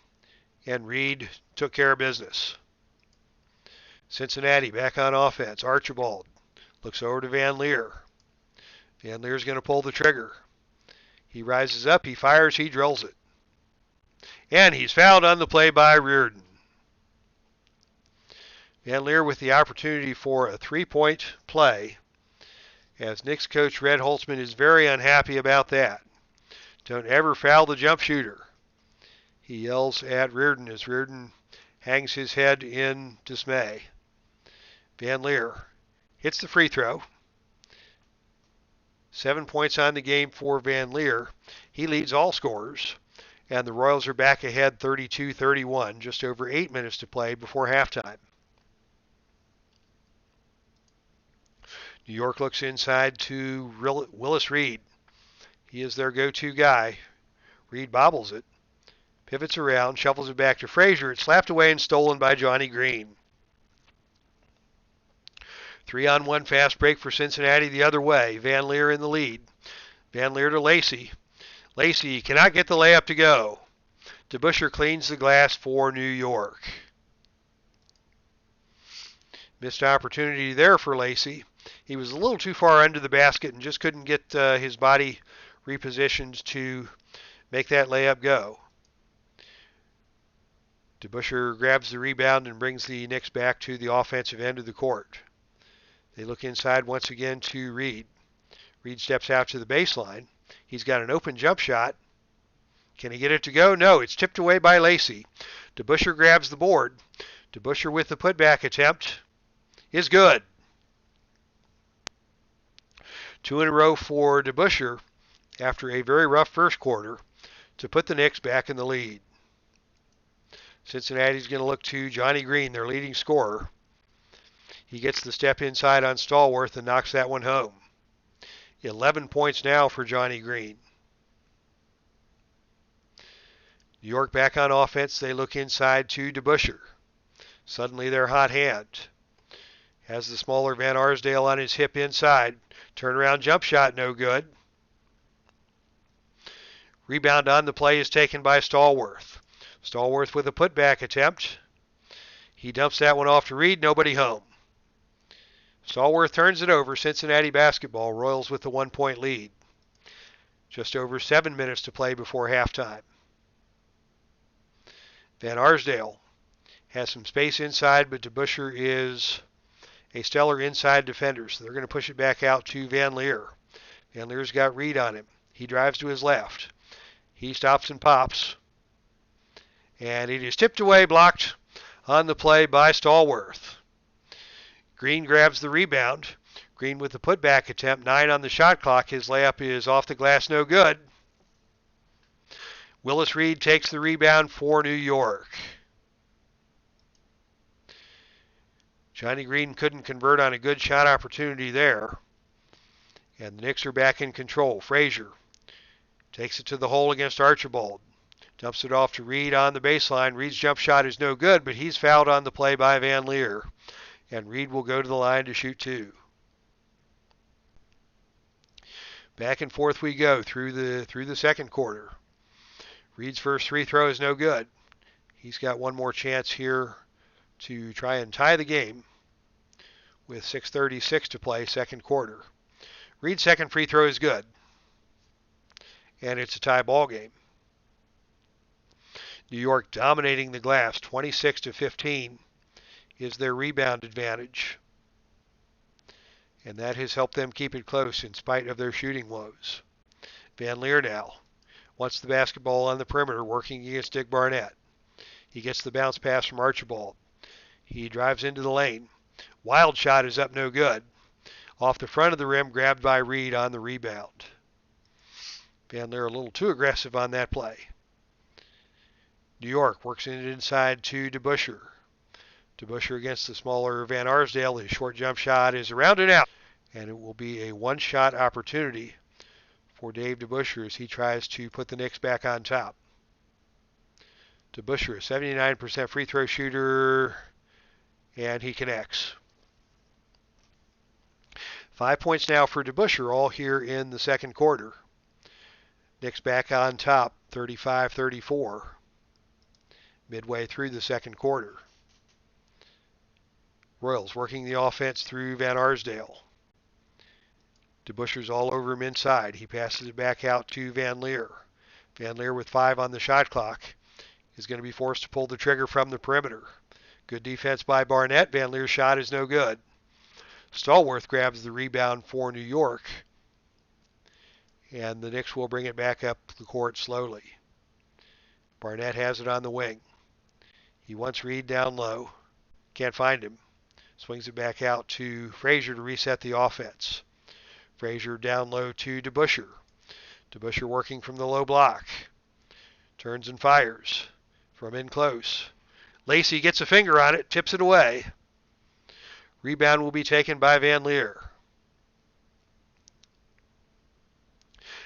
Speaker 1: and Reed took care of business. Cincinnati back on offense. Archibald looks over to Van Leer. Van Leer's going to pull the trigger. He rises up, he fires, he drills it. And he's fouled on the play by Reardon. Van Leer with the opportunity for a three-point play, as Knicks coach Red Holtzman is very unhappy about that. Don't ever foul the jump shooter, he yells at Reardon as Reardon hangs his head in dismay. Van Leer hits the free throw. 7 points on the game for Van Leer. He leads all scorers, and the Royals are back ahead 32-31, just over 8 minutes to play before halftime. New York looks inside to Willis Reed. He is their go-to guy. Reed bobbles it, pivots around, shuffles it back to Frazier. It's slapped away and stolen by Johnny Green. 3-on-1 fast break for Cincinnati the other way. Van Leer in the lead. Van Leer to Lacey. Lacey cannot get the layup to go. DeBusschere cleans the glass for New York. Missed opportunity there for Lacey. He was a little too far under the basket and just couldn't get his body repositioned to make that layup go. DeBusschere grabs the rebound and brings the Knicks back to the offensive end of the court. They look inside once again to Reed. Reed steps out to the baseline. He's got an open jump shot. Can he get it to go? No, it's tipped away by Lacey. DeBusschere grabs the board. DeBusschere with the putback attempt is good. 2 in a row for DeBusschere after a very rough first quarter to put the Knicks back in the lead. Cincinnati's going to look to Johnny Green, their leading scorer. He gets the step inside on Stallworth and knocks that one home. 11 points now for Johnny Green. New York back on offense. They look inside to DeBusschere. Suddenly they're hot hand. Has the smaller Van Arsdale on his hip inside. Turnaround jump shot, no good. Rebound on the play is taken by Stallworth. Stallworth with a putback attempt. He dumps that one off to Reed, nobody home. Stallworth turns it over. Cincinnati basketball. Royals with the 1-point lead. Just over 7 minutes to play before halftime. Van Arsdale has some space inside, but DeBusschere is a stellar inside defender, so they're going to push it back out to Van Leer. Van Leer's got Reed on him. He drives to his left. He stops and pops. And it is tipped away, blocked on the play by Stallworth. Green grabs the rebound. Green with the putback attempt, 9 on the shot clock. His layup is off the glass, no good. Willis Reed takes the rebound for New York. Johnny Green couldn't convert on a good shot opportunity there. And the Knicks are back in control. Frazier takes it to the hole against Archibald. Dumps it off to Reed on the baseline. Reed's jump shot is no good, but he's fouled on the play by Van Leer. And Reed will go to the line to shoot 2. Back and forth we go through the second quarter. Reed's first free throw is no good. He's got one more chance here to try and tie the game with 6:36 to play, second quarter. Reed's second free throw is good. And it's a tie ball game. New York dominating the glass, 26-15 is their rebound advantage. And that has helped them keep it close in spite of their shooting woes. Van Leer now wants the basketball on the perimeter, working against Dick Barnett. He gets the bounce pass from Archibald. He drives into the lane. Wild shot is up, no good. Off the front of the rim, grabbed by Reed on the rebound. Van Leer a little too aggressive on that play. New York works it inside to DeBusschere. DeBusschere against the smaller Van Arsdale. His short jump shot is around and out. And it will be a one-shot opportunity for Dave DeBusschere as he tries to put the Knicks back on top. DeBusschere, 79% free throw shooter, and he connects. 5 points now for DeBusschere, all here in the second quarter. Knicks back on top, 35-34, midway through the second quarter. Royals working the offense through Van Arsdale. DeBusschere's all over him inside. He passes it back out to Van Leer. Van Leer with 5 on the shot clock is going to be forced to pull the trigger from the perimeter. Good defense by Barnett. Van Leer's shot is no good. Stallworth grabs the rebound for New York. And the Knicks will bring it back up the court slowly. Barnett has it on the wing. He wants Reed down low. Can't find him. Swings it back out to Frazier to reset the offense. Frazier down low to DeBusschere. DeBusschere working from the low block. Turns and fires from in close. Lacey gets a finger on it, tips it away. Rebound will be taken by Van Leer.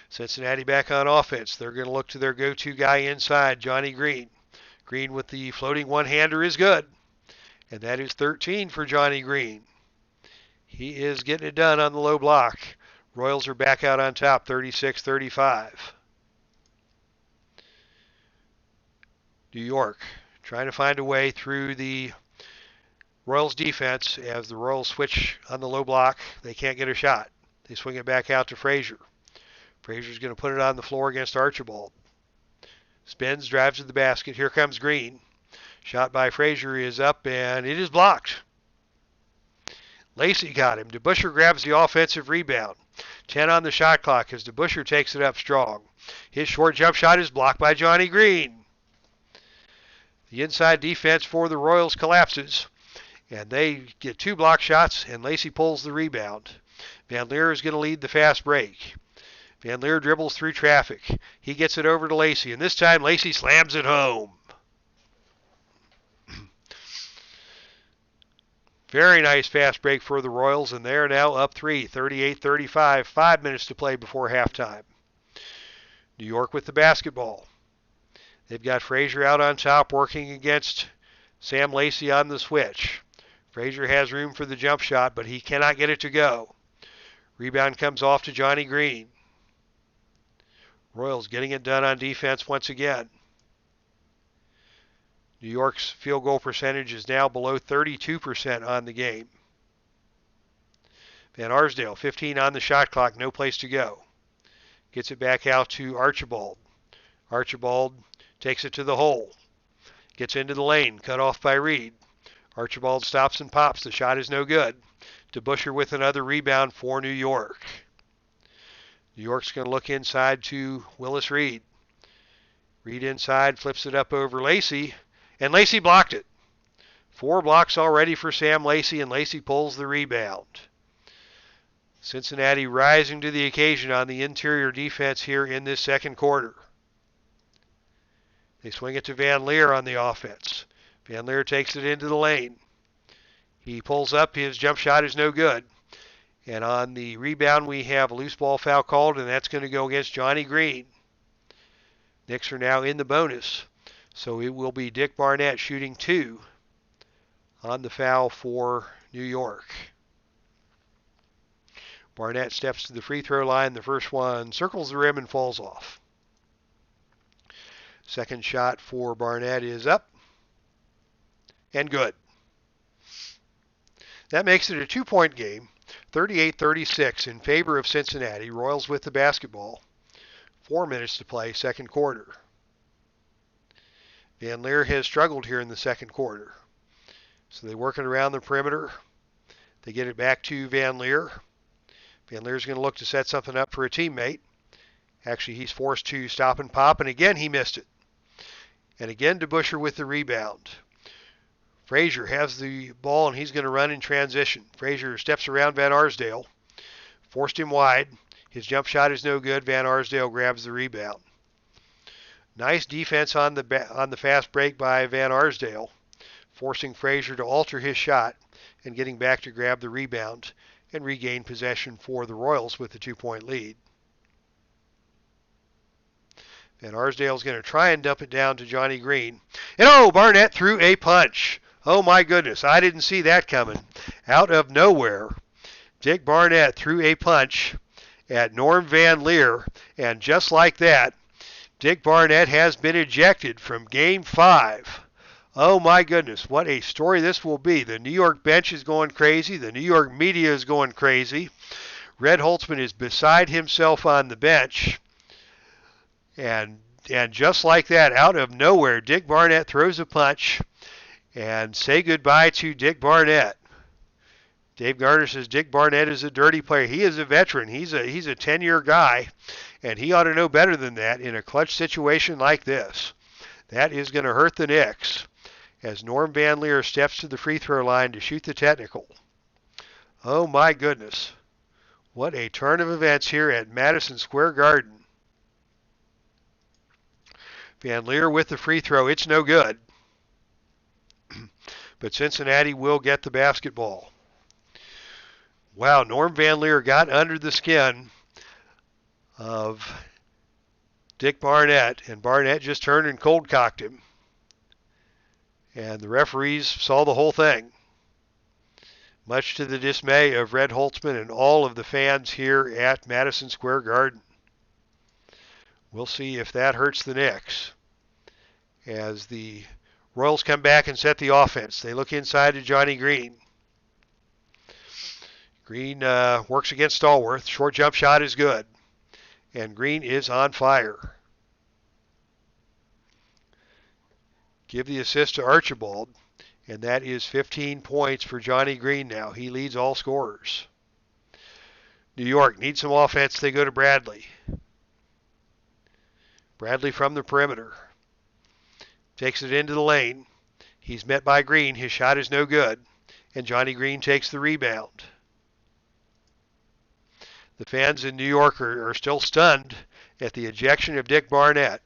Speaker 1: Cincinnati back on offense. They're going to look to their go-to guy inside, Johnny Green. Green with the floating one-hander is good. And that is 13 for Johnny Green. He is getting it done on the low block. Royals are back out on top, 36-35. New York trying to find a way through the Royals defense as the Royals switch on the low block. They can't get a shot. They swing it back out to Frazier. Frazier's going to put it on the floor against Archibald. Spins, drives to the basket. Here comes Green. Shot by Frazier is up, and it is blocked. Lacey got him. DeBusschere grabs the offensive rebound. 10 on the shot clock as DeBusschere takes it up strong. His short jump shot is blocked by Johnny Green. The inside defense for the Royals collapses, and they get 2 block shots, and Lacey pulls the rebound. Van Leer is going to lead the fast break. Van Leer dribbles through traffic. He gets it over to Lacey, and this time Lacey slams it home. Very nice fast break for the Royals, and they're now up 3, 38-35, 5 minutes to play before halftime. New York with the basketball. They've got Frazier out on top working against Sam Lacey on the switch. Frazier has room for the jump shot, but he cannot get it to go. Rebound comes off to Johnny Green. Royals getting it done on defense once again. New York's field goal percentage is now below 32% on the game. Van Arsdale, 15 on the shot clock, no place to go. Gets it back out to Archibald. Archibald takes it to the hole. Gets into the lane, cut off by Reed. Archibald stops and pops. The shot is no good. DeBusschere with another rebound for New York. New York's going to look inside to Willis Reed. Reed inside, flips it up over Lacey, and Lacey blocked it. 4 blocks already for Sam Lacey, and Lacey pulls the rebound. Cincinnati rising to the occasion on the interior defense here in this second quarter. They swing it to Van Leer on the offense. Van Leer takes it into the lane. He pulls up. His jump shot is no good. And on the rebound, we have a loose ball foul called, and that's going to go against Johnny Green. Knicks are now in the bonus. So it will be Dick Barnett shooting 2 on the foul for New York. Barnett steps to the free throw line. The first one circles the rim and falls off. Second shot for Barnett is up and good. That makes it a 2-point game, 38-36 in favor of Cincinnati. Royals with the basketball. 4 minutes to play, second quarter. Van Leer has struggled here in the second quarter. So they're working around the perimeter. They get it back to Van Leer. Van Leer's going to look to set something up for a teammate. Actually, he's forced to stop and pop, and again he missed it. And again DeBusschere with the rebound. Frazier has the ball, and he's going to run in transition. Frazier steps around Van Arsdale. Forced him wide. His jump shot is no good. Van Arsdale grabs the rebound. Nice defense on the fast break by Van Arsdale, forcing Frazier to alter his shot and getting back to grab the rebound and regain possession for the Royals with the 2-point lead. Van Arsdale's going to try and dump it down to Johnny Green. And Barnett threw a punch. Oh my goodness, I didn't see that coming. Out of nowhere, Dick Barnett threw a punch at Norm Van Leer, and just like that, Dick Barnett has been ejected from Game 5. Oh my goodness, what a story this will be. The New York bench is going crazy. The New York media is going crazy. Red Holtzman is beside himself on the bench. And just like that, out of nowhere, Dick Barnett throws a punch. And say goodbye to Dick Barnett. Dave Garner says Dick Barnett is a dirty player. He is a veteran. He's a 10-year guy, and he ought to know better than that in a clutch situation like this. That is going to hurt the Knicks as Norm Van Leer steps to the free throw line to shoot the technical. Oh my goodness. What a turn of events here at Madison Square Garden. Van Leer with the free throw. It's no good. But Cincinnati will get the basketball. Wow, Norm Van Leer got under the skin of Dick Barnett, and Barnett just turned and cold-cocked him. And the referees saw the whole thing, much to the dismay of Red Holtzman and all of the fans here at Madison Square Garden. We'll see if that hurts the Knicks as the Royals come back and set the offense. They look inside to Johnny Green. Green works against Stallworth. Short jump shot is good. And Green is on fire. Give the assist to Archibald. And that is 15 points for Johnny Green now. He leads all scorers. New York needs some offense. They go to Bradley. Bradley from the perimeter. Takes it into the lane. He's met by Green. His shot is no good. And Johnny Green takes the rebound. The fans in New York are still stunned at the ejection of Dick Barnett.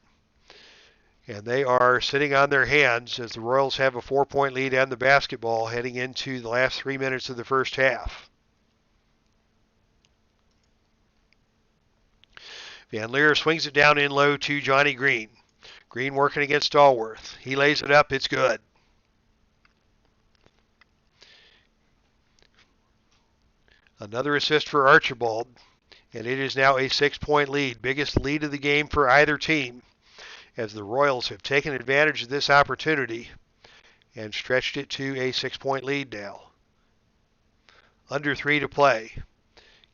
Speaker 1: And they are sitting on their hands as the Royals have a 4-point lead and the basketball heading into the last 3 minutes of the first half. Van Leer swings it down in low to Johnny Green. Green working against Stallworth. He lays it up. It's good. Another assist for Archibald. And it is now a 6-point lead. Biggest lead of the game for either team as the Royals have taken advantage of this opportunity and stretched it to a 6-point lead now. Under 3 to play.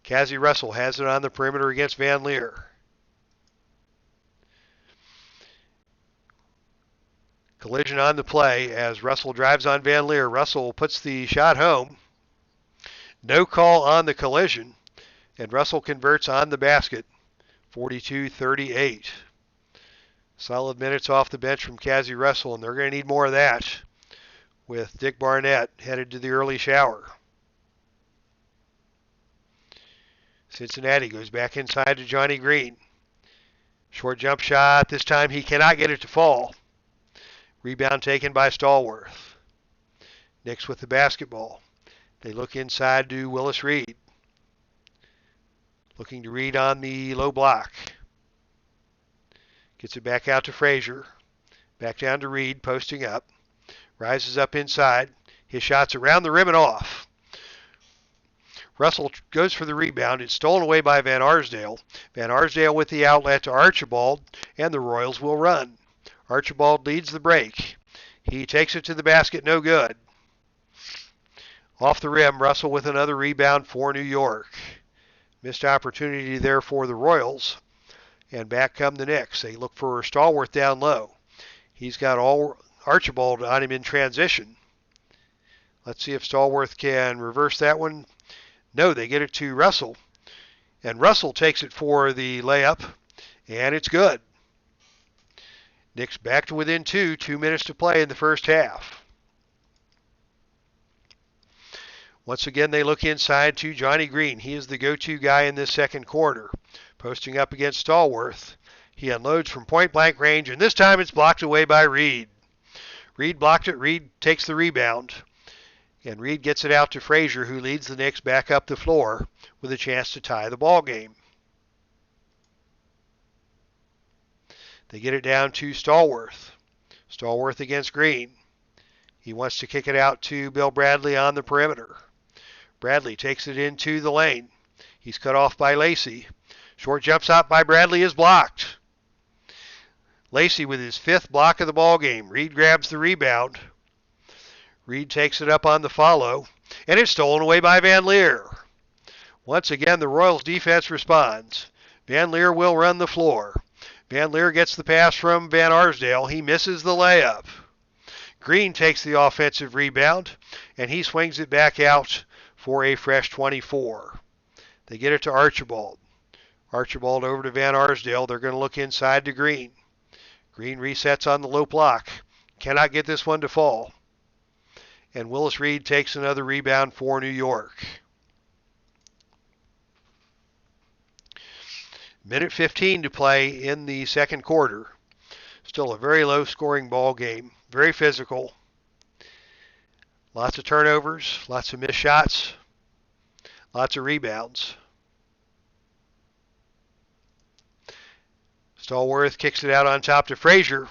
Speaker 1: Cassie Russell has it on the perimeter against Van Leer. Collision on the play as Russell drives on Van Leer. Russell puts the shot home. No call on the collision, and Russell converts on the basket. 42-38. Solid minutes off the bench from Cazzie Russell, and they're going to need more of that with Dick Barnett headed to the early shower. Cincinnati goes back inside to Johnny Green. Short jump shot. This time he cannot get it to fall. Rebound taken by Stallworth. Knicks with the basketball. They look inside to Willis Reed. Looking to Reed on the low block. Gets it back out to Frazier. Back down to Reed, posting up. Rises up inside. His shot's around the rim and off. Russell goes for the rebound. It's stolen away by Van Arsdale. Van Arsdale with the outlet to Archibald, and the Royals will run. Archibald leads the break. He takes it to the basket, no good. Off the rim, Russell with another rebound for New York. Missed opportunity there for the Royals. And back come the Knicks. They look for Stallworth down low. He's got all Archibald on him in transition. Let's see if Stallworth can reverse that one. No, they get it to Russell. And Russell takes it for the layup, and it's good. Knicks back to within 2 minutes to play in the first half. Once again, they look inside to Johnny Green. He is the go-to guy in this second quarter. Posting up against Stallworth. He unloads from point-blank range, and this time it's blocked away by Reed. Reed blocked it. Reed takes the rebound. And Reed gets it out to Frazier, who leads the Knicks back up the floor with a chance to tie the ball game. They get it down to Stallworth. Stallworth against Green. He wants to kick it out to Bill Bradley on the perimeter. Bradley takes it into the lane. He's cut off by Lacey. Short jump shot by Bradley is blocked. Lacey with his 5th block of the ball game. Reed grabs the rebound. Reed takes it up on the follow, and it's stolen away by Van Leer. Once again, the Royals defense responds. Van Leer will run the floor. Van Leer gets the pass from Van Arsdale. He misses the layup. Green takes the offensive rebound, and he swings it back out for a fresh 24. They get it to Archibald. Archibald over to Van Arsdale. They're going to look inside to Green. Green resets on the low block. Cannot get this one to fall. And Willis Reed takes another rebound for New York. Minute 15 to play in the second quarter. Still a very low-scoring ball game. Very physical. Lots of turnovers, lots of missed shots, lots of rebounds. Stallworth kicks it out on top to Frazier,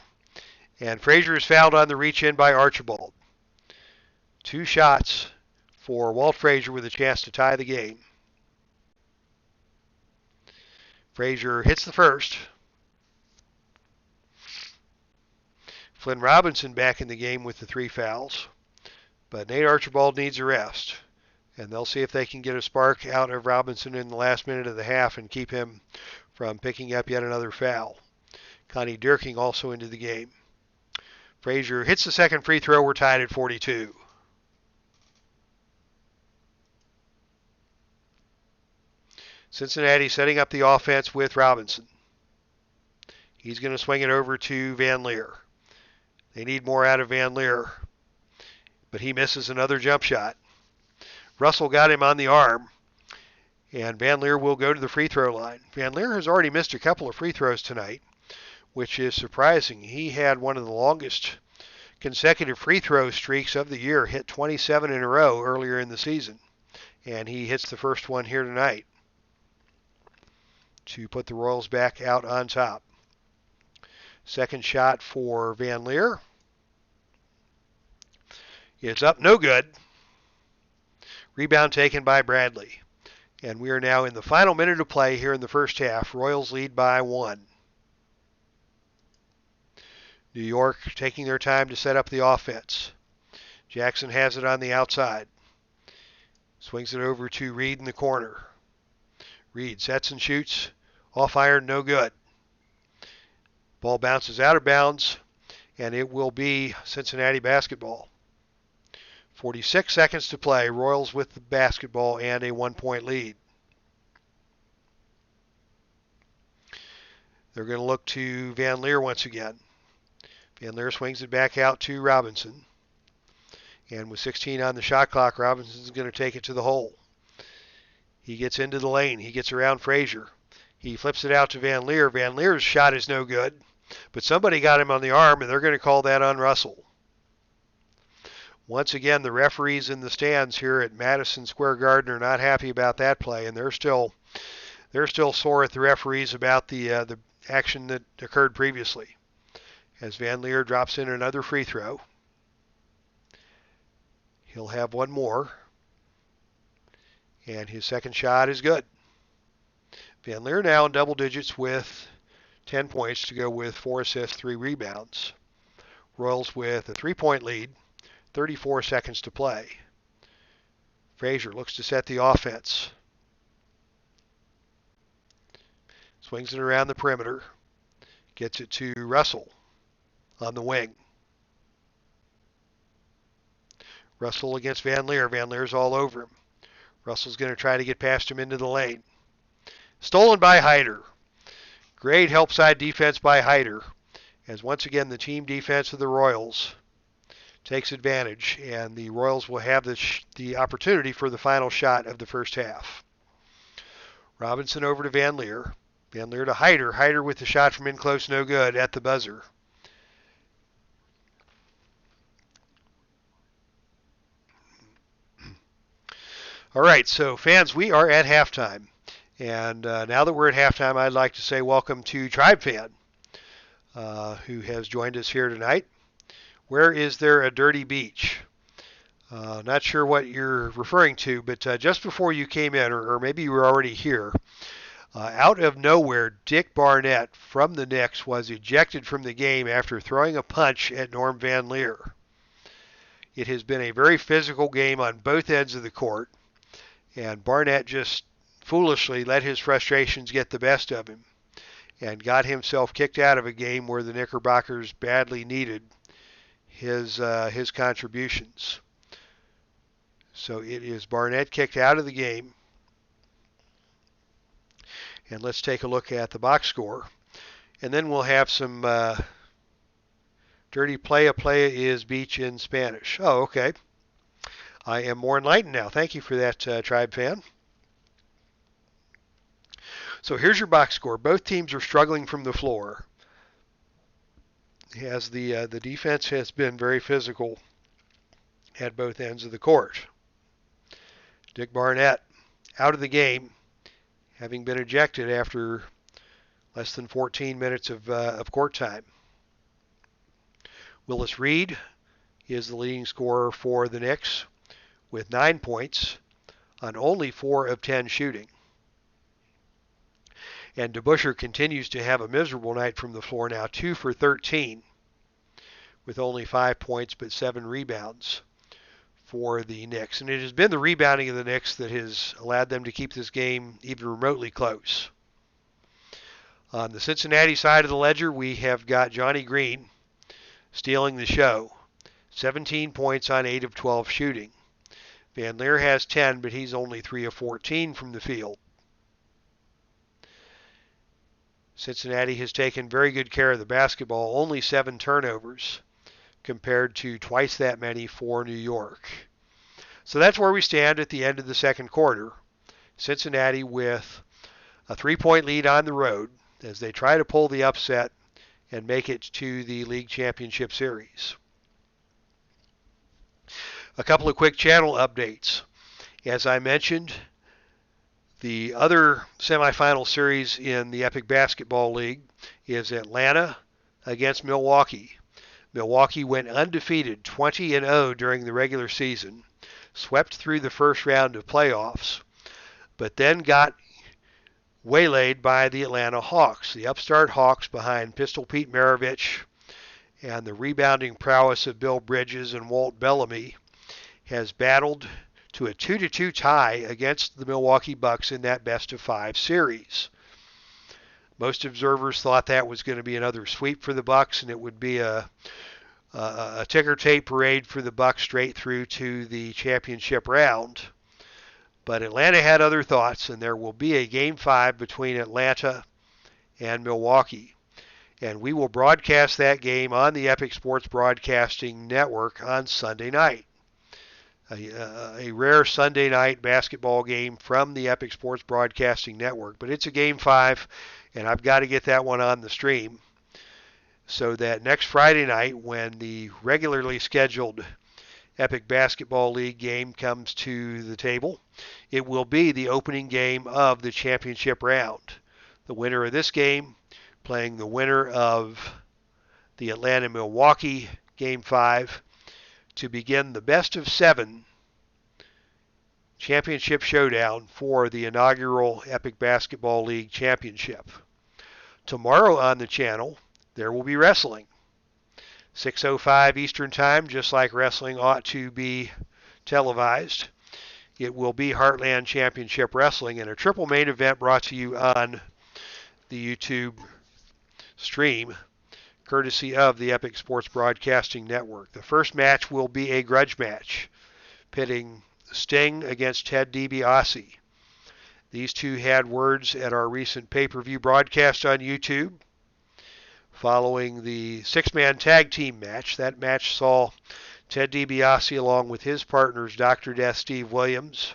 Speaker 1: and Frazier is fouled on the reach-in by Archibald. 2 shots for Walt Frazier with a chance to tie the game. Frazier hits the first. Flynn Robinson back in the game with the 3 fouls. But Nate Archibald needs a rest. And they'll see if they can get a spark out of Robinson in the last minute of the half and keep him from picking up yet another foul. Connie Durking also into the game. Frazier hits the second free throw. We're tied at 42. Cincinnati setting up the offense with Robinson. He's going to swing it over to Van Leer. They need more out of Van Leer, but he misses another jump shot. Russell got him on the arm, and Van Leer will go to the free throw line. Van Leer has already missed a couple of free throws tonight, which is surprising. He had one of the longest consecutive free throw streaks of the year, hit 27 in a row earlier in the season, and he hits the first one here tonight to put the Royals back out on top. Second shot for Van Leer. It's up, no good. Rebound taken by Bradley. And we are now in the final minute of play here in the first half. Royals lead by 1. New York taking their time to set up the offense. Jackson has it on the outside. Swings it over to Reed in the corner. Reed sets and shoots. Off iron, no good. Ball bounces out of bounds, and it will be Cincinnati basketball. 46 seconds to play. Royals with the basketball and a 1-point lead. They're going to look to Van Leer once again. Van Leer swings it back out to Robinson. And with 16 on the shot clock, Robinson's going to take it to the hole. He gets into the lane. He gets around Frazier. He flips it out to Van Leer. Van Leer's shot is no good, but somebody got him on the arm, and they're going to call that on Russell. Once again, the referees in the stands here at Madison Square Garden are not happy about that play, and they're still sore at the referees about the action that occurred previously. As Van Leer drops in another free throw, he'll have one more, and his second shot is good. Van Leer now in double digits with 10 points to go with 4 assists, 3 rebounds. Royals with a 3-point lead, 34 seconds to play. Frazier looks to set the offense. Swings it around the perimeter. Gets it to Russell on the wing. Russell against Van Leer. Van Leer's all over him. Russell's going to try to get past him into the lane. Stolen by Hyder. Great help side defense by Hyder. As once again the team defense of the Royals takes advantage, and the Royals will have the opportunity for the final shot of the first half. Robinson over to Van Leer. Van Leer to Hyder. Hyder with the shot from in close, no good at the buzzer. All right, so fans, we are at halftime. And now that we're at halftime, I'd like to say welcome to Tribe Fan, who has joined us here tonight. Where is there a dirty beach? Not sure what you're referring to, but just before you came in, or maybe you were already here, out of nowhere, Dick Barnett from the Knicks was ejected from the game after throwing a punch at Norm Van Leer. It has been a very physical game on both ends of the court, and Barnett just foolishly let his frustrations get the best of him and got himself kicked out of a game where the Knickerbockers badly needed his contributions. So it is Barnett kicked out of the game. And let's take a look at the box score. And then we'll have some dirty playa. Playa is beach in Spanish. Oh, okay. I am more enlightened now. Thank you for that, Tribe Fan. So here's your box score. Both teams are struggling from the floor, as the defense has been very physical at both ends of the court. Dick Barnett out of the game, having been ejected after less than 14 minutes of court time. Willis Reed is the leading scorer for the Knicks with 9 points on only 4 of 10 shooting. And DeBusschere continues to have a miserable night from the floor now, 2 for 13 with only 5 points but 7 rebounds for the Knicks. And it has been the rebounding of the Knicks that has allowed them to keep this game even remotely close. On the Cincinnati side of the ledger, we have got Johnny Green stealing the show. 17 points on 8 of 12 shooting. Van Leer has 10, but he's only 3 of 14 from the field. Cincinnati has taken very good care of the basketball, only 7 turnovers compared to twice that many for New York. So that's where we stand at the end of the second quarter. Cincinnati with a 3-point lead on the road as they try to pull the upset and make it to the league championship series. A couple of quick channel updates. As I mentioned, the other semifinal series in the Epic Basketball League is Atlanta against Milwaukee. Milwaukee went undefeated 20-0 during the regular season, swept through the first round of playoffs, but then got waylaid by the Atlanta Hawks. The upstart Hawks behind Pistol Pete Maravich and the rebounding prowess of Bill Bridges and Walt Bellamy has battled to a 2-2 tie against the Milwaukee Bucks in that best-of-5 series. Most observers thought that was going to be another sweep for the Bucks, and it would be a ticker tape parade for the Bucks straight through to the championship round. But Atlanta had other thoughts, and there will be a Game 5 between Atlanta and Milwaukee. And we will broadcast that game on the Epic Sports Broadcasting Network on Sunday night. A rare Sunday night basketball game from the Epic Sports Broadcasting Network. But it's a Game 5, and I've got to get that one on the stream so that next Friday night, when the regularly scheduled Epic Basketball League game comes to the table, it will be the opening game of the championship round. The winner of this game playing the winner of the Atlanta-Milwaukee Game 5 to begin the best of 7 championship showdown for the inaugural Epic Basketball League championship. Tomorrow on the channel, there will be wrestling. 6:05 Eastern Time, just like wrestling ought to be televised. It will be Heartland Championship Wrestling and a triple main event brought to you on the YouTube stream, courtesy of the Epic Sports Broadcasting Network. The first match will be a grudge match, pitting Sting against Ted DiBiase. These two had words at our recent pay-per-view broadcast on YouTube. Following the six-man tag team match, that match saw Ted DiBiase along with his partners Dr. Death Steve Williams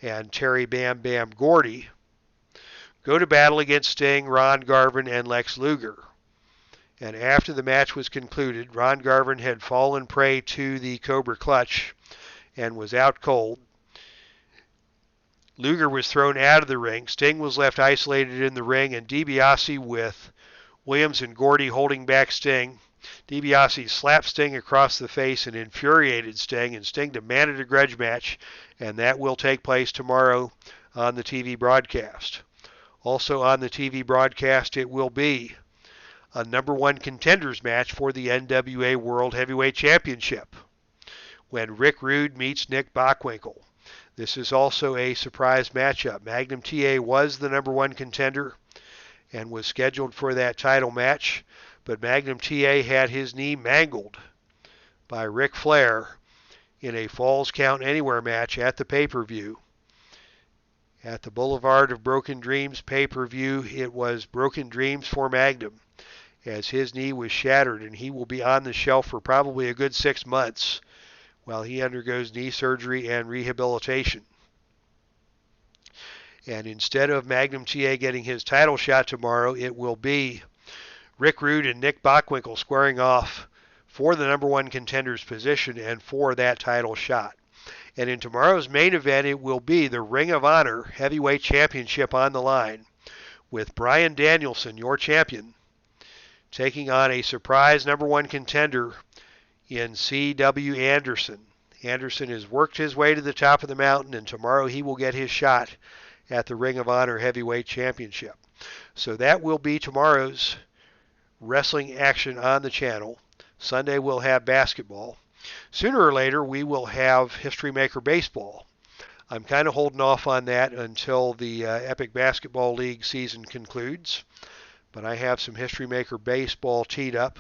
Speaker 1: and Terry Bam Bam Gordy go to battle against Sting, Ron Garvin, and Lex Luger. And after the match was concluded, Ron Garvin had fallen prey to the Cobra Clutch and was out cold. Luger was thrown out of the ring. Sting was left isolated in the ring, and DiBiase, with Williams and Gordy holding back Sting. DiBiase slapped Sting across the face and infuriated Sting, and Sting demanded a grudge match, and that will take place tomorrow on the TV broadcast. Also on the TV broadcast, it will be a number one contenders match for the NWA World Heavyweight Championship when Rick Rude meets Nick Bockwinkel. This is also a surprise matchup. Magnum TA was the number one contender and was scheduled for that title match, but Magnum TA had his knee mangled by Ric Flair in a Falls Count Anywhere match at the pay-per-view. At the Boulevard of Broken Dreams pay-per-view, it was Broken Dreams for Magnum, as his knee was shattered, and he will be on the shelf for probably a good 6 months while he undergoes knee surgery and rehabilitation. And instead of Magnum TA getting his title shot tomorrow, it will be Rick Rude and Nick Bockwinkel squaring off for the number one contender's position and for that title shot. And in tomorrow's main event, it will be the Ring of Honor Heavyweight Championship on the line, with Bryan Danielson, your champion, taking on a surprise number one contender in C.W. Anderson. Anderson has worked his way to the top of the mountain, and tomorrow he will get his shot at the Ring of Honor Heavyweight Championship. So that will be tomorrow's wrestling action on the channel. Sunday we'll have basketball. Sooner or later we will have History Maker Baseball. I'm kind of holding off on that until the Epic Basketball League season concludes. But I have some History Maker Baseball teed up.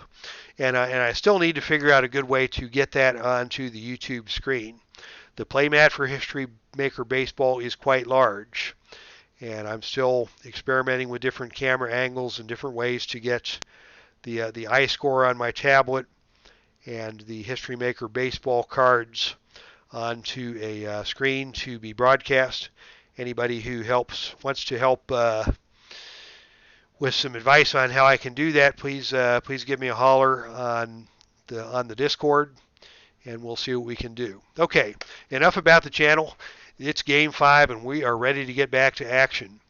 Speaker 1: And I still need to figure out a good way to get that onto the YouTube screen. The playmat for History Maker Baseball is quite large, and I'm still experimenting with different camera angles and different ways to get the iScore on my tablet and the History Maker Baseball cards onto a screen to be broadcast. Anybody who wants to help with some advice on how I can do that, please give me a holler on the Discord, and we'll see what we can do. Okay, enough about the channel. It's Game 5, and we are ready to get back to action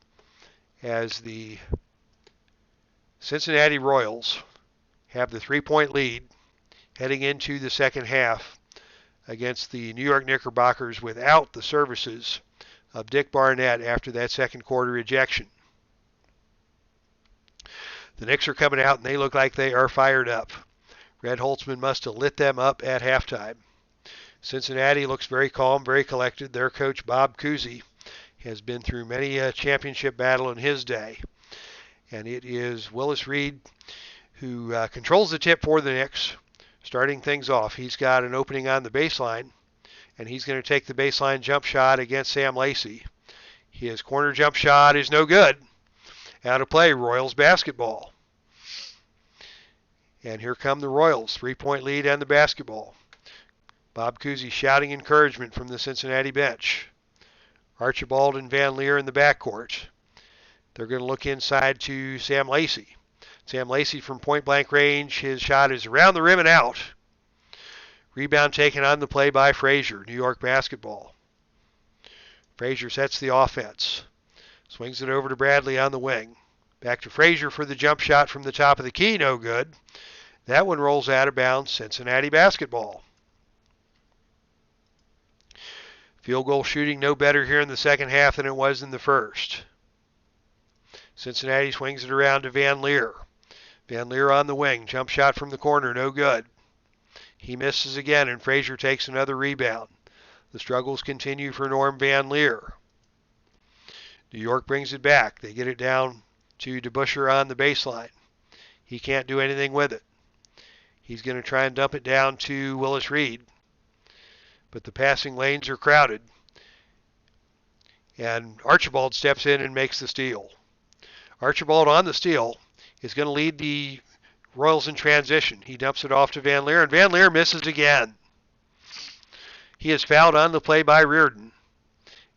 Speaker 1: as the Cincinnati Royals have the 3-point lead heading into the second half against the New York Knickerbockers without the services of Dick Barnett after that second quarter ejection. The Knicks are coming out, and they look like they are fired up. Red Holtzman must have lit them up at halftime. Cincinnati looks very calm, very collected. Their coach, Bob Cousy, has been through many a championship battle in his day. And it is Willis Reed who controls the tip for the Knicks, starting things off. He's got an opening on the baseline, and he's going to take the baseline jump shot against Sam Lacey. His corner jump shot is no good. Out of play, Royals basketball. And here come the Royals, 3-point lead and the basketball. Bob Cousy shouting encouragement from the Cincinnati bench. Archibald and Van Leer in the backcourt. They're going to look inside to Sam Lacey. Sam Lacey from point-blank range. His shot is around the rim and out. Rebound taken on the play by Frazier, New York basketball. Frazier sets the offense. Swings it over to Bradley on the wing. Back to Frazier for the jump shot from the top of the key, no good. That one rolls out of bounds, Cincinnati basketball. Field goal shooting no better here in the second half than it was in the first. Cincinnati swings it around to Van Leer. Van Leer on the wing. Jump shot from the corner, no good. He misses again, and Frazier takes another rebound. The struggles continue for Norm Van Leer. New York brings it back. They get it down to DeBusschere on the baseline. He can't do anything with it. He's going to try and dump it down to Willis Reed. But the passing lanes are crowded. And Archibald steps in and makes the steal. Archibald on the steal is going to lead the Royals in transition. He dumps it off to Van Leer, and Van Leer misses again. He is fouled on the play by Reardon.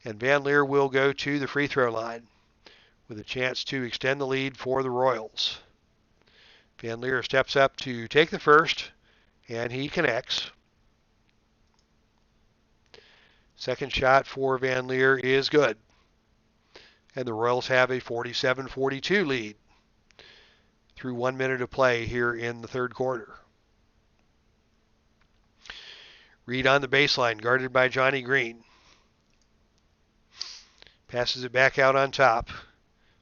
Speaker 1: And Van Leer will go to the free throw line with a chance to extend the lead for the Royals. Van Leer steps up to take the first, and he connects. Second shot for Van Leer is good. And the Royals have a 47-42 lead through 1 minute of play here in the third quarter. Reed on the baseline, guarded by Johnny Green. Passes it back out on top.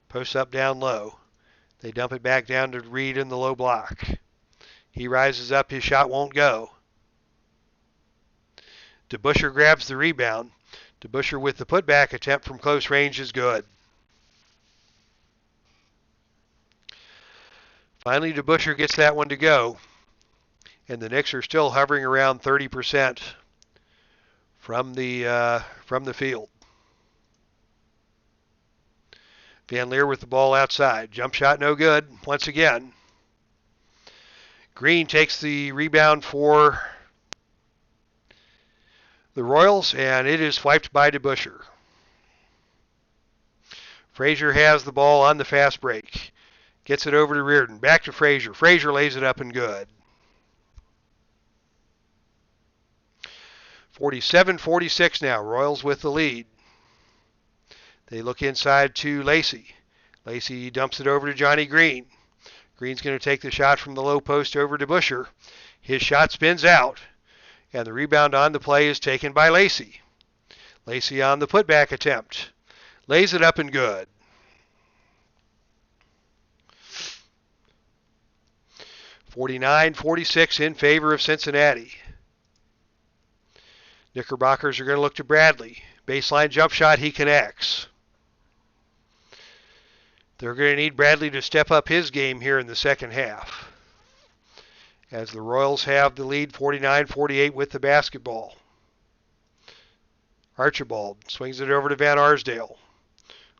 Speaker 1: Posts up down low. They dump it back down to Reed in the low block. He rises up. His shot won't go. DeBusschere grabs the rebound. DeBusschere with the putback attempt from close range is good. Finally, DeBusschere gets that one to go. And the Knicks are still hovering around 30% from the field. Van Leer with the ball outside. Jump shot no good once again. Green takes the rebound for the Royals, and it is swiped by DeBusschere. Frazier has the ball on the fast break. Gets it over to Reardon. Back to Frazier. Frazier lays it up and good. 47-46 now. Royals with the lead. They look inside to Lacey. Lacey dumps it over to Johnny Green. Green's going to take the shot from the low post over to DeBusschere. His shot spins out, and the rebound on the play is taken by Lacey. Lacey on the putback attempt. Lays it up and good. (49-46) in favor of Cincinnati. Knickerbockers are going to look to Bradley. Baseline jump shot, he connects. They're going to need Bradley to step up his game here in the second half, as the Royals have the lead 49-48 with the basketball. Archibald swings it over to Van Arsdale,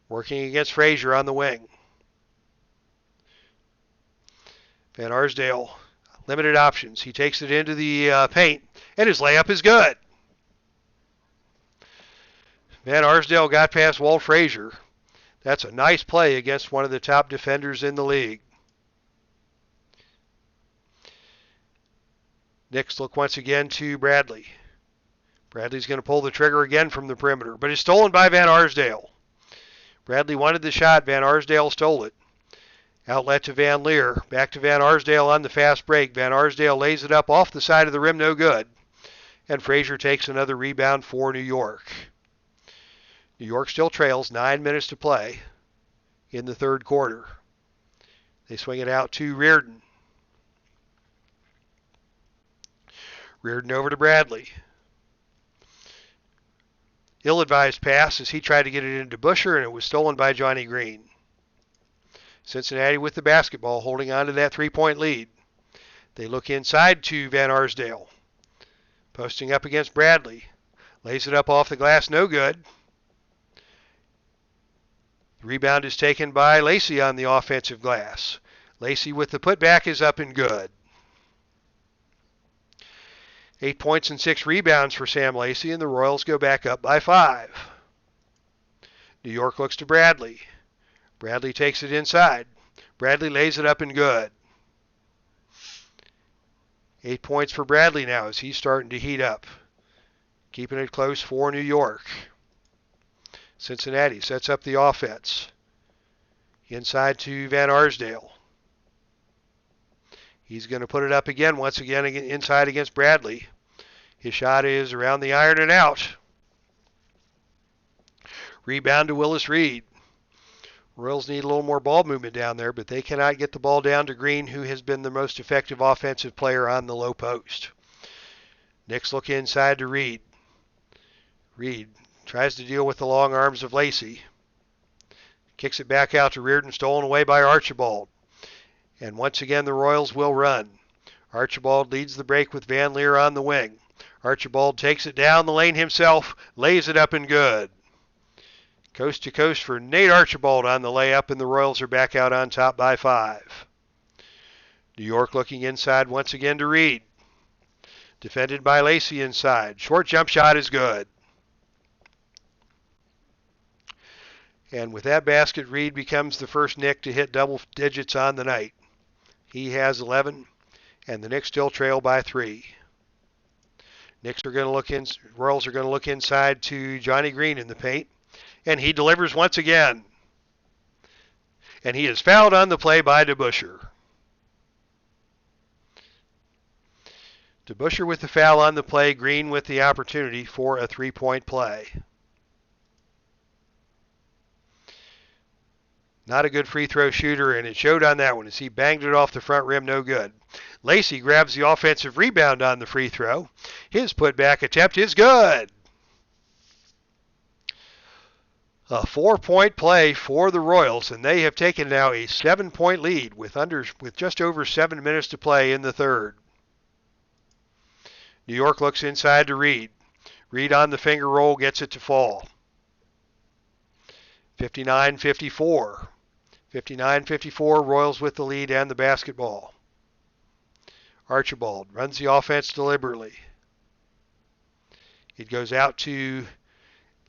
Speaker 1: working against Frazier on the wing. Van Arsdale, limited options. He takes it into the paint, and his layup is good. Van Arsdale got past Walt Frazier. That's a nice play against one of the top defenders in the league. Knicks look once again to Bradley. Bradley's going to pull the trigger again from the perimeter, but it's stolen by Van Arsdale. Bradley wanted the shot. Van Arsdale stole it. Outlet to Van Leer. Back to Van Arsdale on the fast break. Van Arsdale lays it up off the side of the rim, no good. And Frazier takes another rebound for New York. New York still trails, 9 minutes to play in the third quarter. They swing it out to Reardon. Reardon over to Bradley. Ill-advised pass as he tried to get it into DeBusschere, and it was stolen by Johnny Green. Cincinnati with the basketball, holding on to that three-point lead. They look inside to Van Arsdale. Posting up against Bradley. Lays it up off the glass, no good. The rebound is taken by Lacey on the offensive glass. Lacey with the putback is up and good. 8 points and 6 rebounds for Sam Lacey, and the Royals go back up by 5. New York looks to Bradley. Bradley takes it inside. Bradley lays it up and good. 8 points for Bradley now as he's starting to heat up. Keeping it close for New York. Cincinnati sets up the offense. Inside to Van Arsdale. He's going to put it up again, once again inside against Bradley. His shot is around the iron and out. Rebound to Willis Reed. Royals need a little more ball movement down there, but they cannot get the ball down to Green, who has been the most effective offensive player on the low post. Knicks look inside to Reed. Reed tries to deal with the long arms of Lacey. Kicks it back out to Reardon, stolen away by Archibald. And once again, the Royals will run. Archibald leads the break with Van Leer on the wing. Archibald takes it down the lane himself, lays it up and good. Coast to coast for Nate Archibald on the layup, and the Royals are back out on top by 5. New York looking inside once again to Reed. Defended by Lacey inside. Short jump shot is good. And with that basket, Reed becomes the first Knick to hit double digits on the night. He has 11, and the Knicks still trail by 3. Royals are going to look inside to Johnny Green in the paint, and he delivers once again. And he is fouled on the play by DeBusschere. DeBusschere with the foul on the play, Green with the opportunity for a three-point play. Not a good free throw shooter, and it showed on that one as he banged it off the front rim, no good. Lacey grabs the offensive rebound on the free throw. His putback attempt is good. A 4-point play for the Royals, and they have taken now a 7-point lead with just over 7 minutes to play in the third. New York looks inside to Reed. Reed on the finger roll gets it to fall. 59-54. 59-54, Royals with the lead and the basketball. Archibald runs the offense deliberately. It goes out to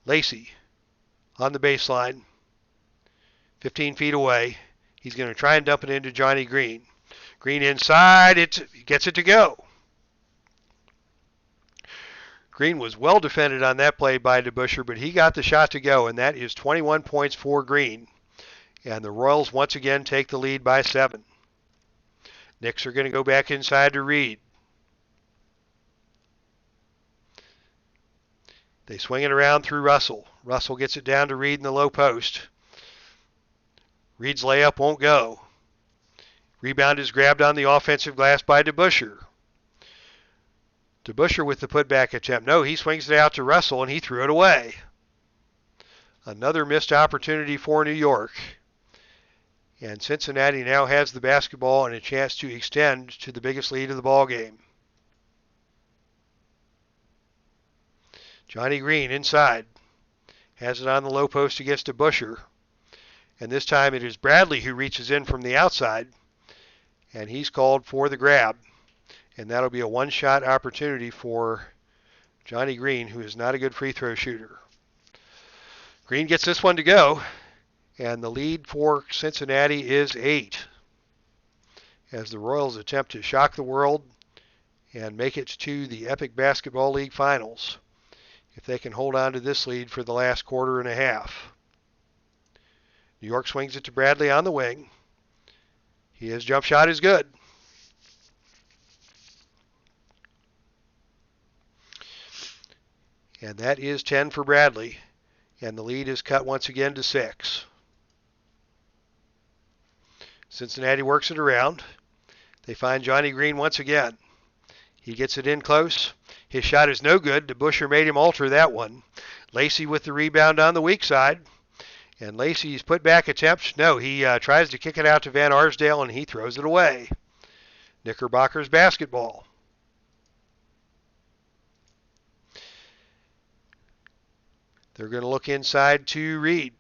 Speaker 1: Lacey on the baseline, 15 feet away. He's going to try and dump it into Johnny Green. Green inside, gets it to go. Green was well defended on that play by DeBusschere, but he got the shot to go, and that is 21 points for Green. And the Royals once again take the lead by 7. Knicks are going to go back inside to Reed. They swing it around through Russell. Russell gets it down to Reed in the low post. Reed's layup won't go. Rebound is grabbed on the offensive glass by DeBusschere. DeBusschere with the putback attempt. No, he swings it out to Russell, and he threw it away. Another missed opportunity for New York. And Cincinnati now has the basketball and a chance to extend to the biggest lead of the ball game. Johnny Green inside. Has it on the low post against DeBusschere. And this time it is Bradley who reaches in from the outside. And he's called for the grab. And that'll be a one-shot opportunity for Johnny Green, who is not a good free throw shooter. Green gets this one to go. And the lead for Cincinnati is 8. As the Royals attempt to shock the world and make it to the Epic Basketball League Finals, if they can hold on to this lead for the last quarter and a half. New York swings it to Bradley on the wing. His jump shot is good. And that is 10 for Bradley. And the lead is cut once again to 6. Cincinnati works it around. They find Johnny Green once again. He gets it in close. His shot is no good. DeBusschere made him alter that one. Lacey with the rebound on the weak side. And Lacey's putback attempt, no, he tries to kick it out to Van Arsdale, and he throws it away. Knickerbockers basketball. They're going to look inside to Reed.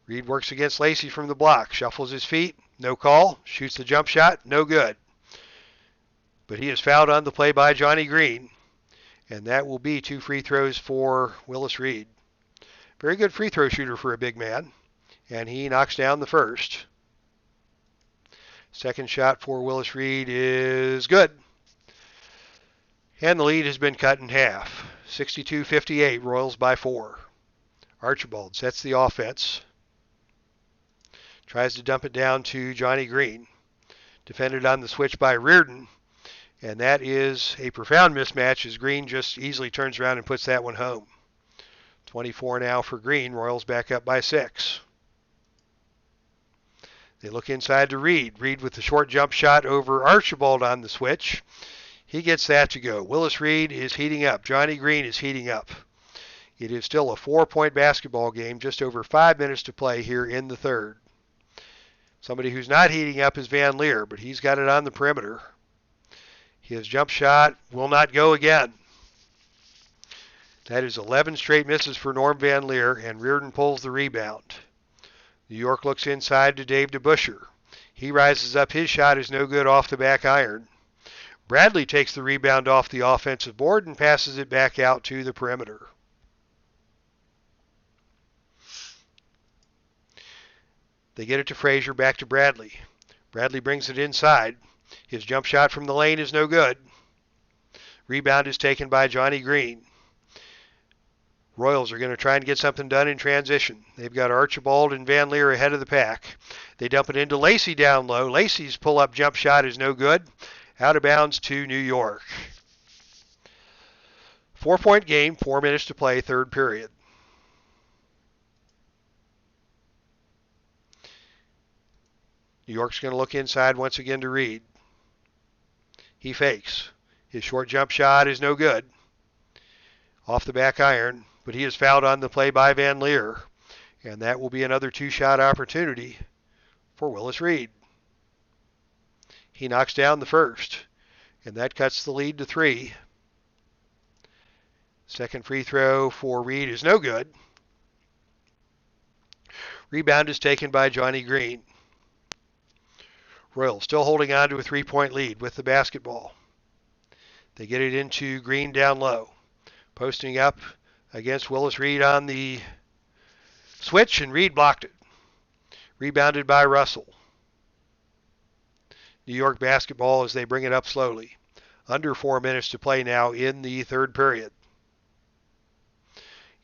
Speaker 1: Reed works against Lacey from the block, shuffles his feet, no call, shoots the jump shot, no good. But he is fouled on the play by Johnny Green, and that will be 2 free throws for Willis Reed. Very good free throw shooter for a big man, and he knocks down the first. Second shot for Willis Reed is good. And the lead has been cut in half. 62-58, Royals by 4. Archibald sets the offense. Tries to dump it down to Johnny Green. Defended on the switch by Reardon. And that is a profound mismatch as Green just easily turns around and puts that one home. 24 now for Green. Royals back up by 6. They look inside to Reed. Reed with the short jump shot over Archibald on the switch. He gets that to go. Willis Reed is heating up. Johnny Green is heating up. It is still a 4-point basketball game, just over 5 minutes to play here in the third. Somebody who's not heating up is Van Leer, but he's got it on the perimeter. His jump shot will not go again. That is 11 straight misses for Norm Van Leer, and Reardon pulls the rebound. New York looks inside to Dave DeBuscher. He rises up. His shot is no good off the back iron. Bradley takes the rebound off the offensive board and passes it back out to the perimeter. They get it to Frazier, back to Bradley. Bradley brings it inside. His jump shot from the lane is no good. Rebound is taken by Johnny Green. Royals are going to try and get something done in transition. They've got Archibald and Van Leer ahead of the pack. They dump it into Lacey down low. Lacey's pull-up jump shot is no good. Out of bounds to New York. 4-point game, 4 minutes to play, third period. New York's going to look inside once again to Reed. He fakes. His short jump shot is no good. Off the back iron, but he is fouled on the play by Van Leer. And that will be another 2-shot opportunity for Willis Reed. He knocks down the first, and that cuts the lead to 3. Second free throw for Reed is no good. Rebound is taken by Johnny Green. Royals still holding on to a 3-point lead with the basketball. They get it into Green down low. Posting up against Willis Reed on the switch, and Reed blocked it. Rebounded by Russell. New York basketball as they bring it up slowly. Under 4 minutes to play now in the third period.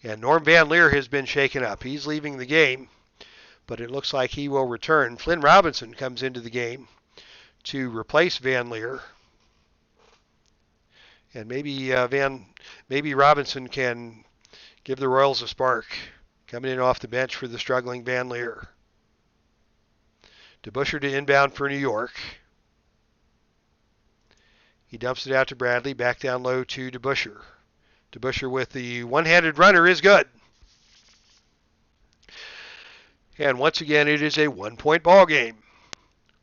Speaker 1: And Norm Van Leer has been shaken up. He's leaving the game, but it looks like he will return. Flynn Robinson comes into the game to replace Van Leer. And maybe Robinson can give the Royals a spark, coming in off the bench for the struggling Van Leer. DeBuscher to inbound for New York. He dumps it out to Bradley, back down low to DeBuscher. DeBuscher with the one-handed runner is good. And once again, it is a 1-point ball game.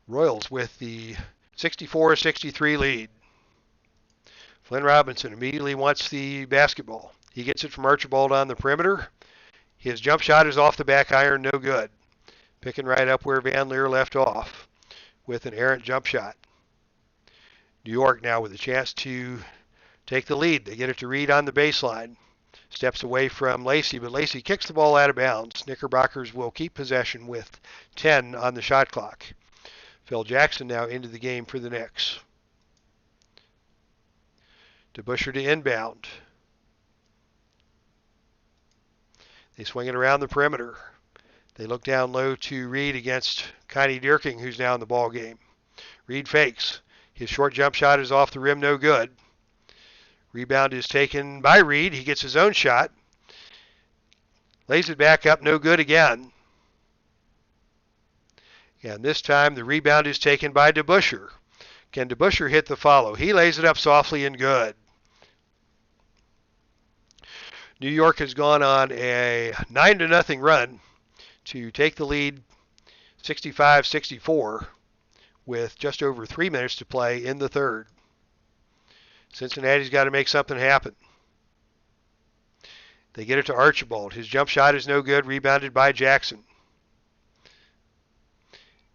Speaker 1: Royals with the 64-63 lead. Flynn Robinson immediately wants the basketball. He gets it from Archibald on the perimeter. His jump shot is off the back iron, no good. Picking right up where Van Leer left off with an errant jump shot. New York now with a chance to take the lead. They get it to Reed on the baseline. Steps away from Lacey, but Lacey kicks the ball out of bounds. Knickerbockers will keep possession with 10 on the shot clock. Phil Jackson now into the game for the Knicks. DeBuscher to inbound. They swing it around the perimeter. They look down low to Reed against Connie Dierking, who's now in the ball game. Reed fakes. His short jump shot is off the rim, no good. Rebound is taken by Reed. He gets his own shot. Lays it back up, no good again. And this time the rebound is taken by DeBuscher. Can DeBuscher hit the follow? He lays it up softly and good. New York has gone on a 9-0 run to take the lead 65-64 with just over 3 minutes to play in the third. Cincinnati's got to make something happen. They get it to Archibald. His jump shot is no good, rebounded by Jackson.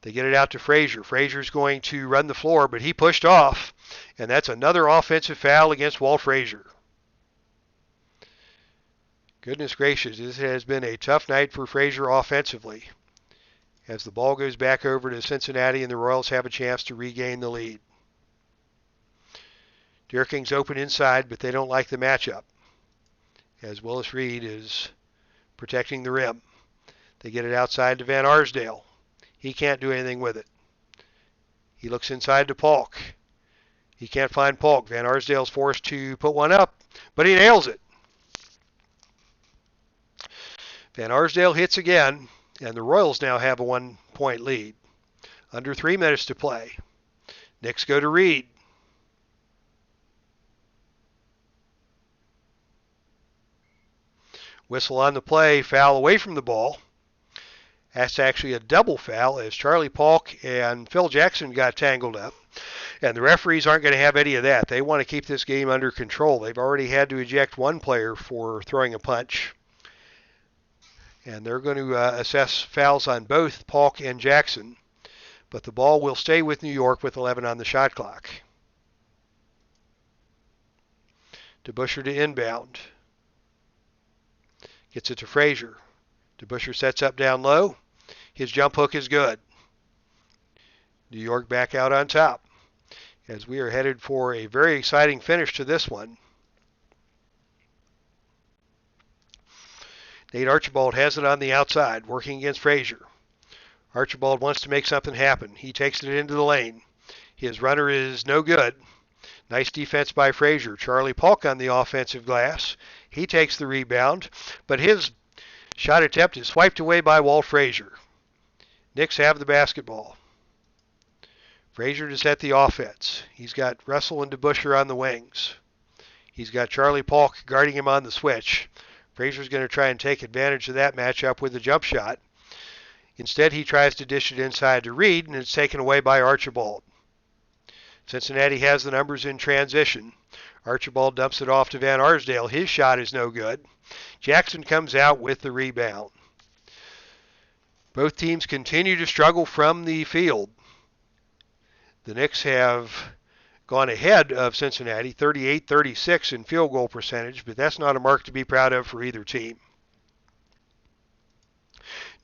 Speaker 1: They get it out to Frazier. Frazier's going to run the floor, but he pushed off, and that's another offensive foul against Walt Frazier. Goodness gracious, this has been a tough night for Frazier offensively as the ball goes back over to Cincinnati and the Royals have a chance to regain the lead. Dierking's open inside, but they don't like the matchup as Willis Reed is protecting the rim. They get it outside to Van Arsdale. He can't do anything with it. He looks inside to Polk. He can't find Polk. Van Arsdale's forced to put one up, but he nails it. Van Arsdale hits again, and the Royals now have a 1-point lead. Under 3 minutes to play. Knicks go to Reed. Whistle on the play, foul away from the ball. That's actually a double foul as Charlie Polk and Phil Jackson got tangled up. And the referees aren't going to have any of that. They want to keep this game under control. They've already had to eject one player for throwing a punch. And they're going to assess fouls on both Polk and Jackson. But the ball will stay with New York with 11 on the shot clock. DeBusschere to inbound. Gets it to Frazier. DeBusschere sets up down low. His jump hook is good. New York back out on top as we are headed for a very exciting finish to this one. Nate Archibald has it on the outside, working against Frazier. Archibald wants to make something happen. He takes it into the lane. His runner is no good. Nice defense by Frazier. Charlie Polk on the offensive glass. He takes the rebound, but his shot attempt is swiped away by Walt Frazier. Knicks have the basketball. Frazier to set the offense. He's got Russell and DeBusschere on the wings. He's got Charlie Polk guarding him on the switch. Frazier's going to try and take advantage of that matchup with a jump shot. Instead, he tries to dish it inside to Reed, and it's taken away by Archibald. Cincinnati has the numbers in transition. Archibald dumps it off to Van Arsdale. His shot is no good. Jackson comes out with the rebound. Both teams continue to struggle from the field. The Knicks have gone ahead of Cincinnati, 38-36 in field goal percentage, but that's not a mark to be proud of for either team.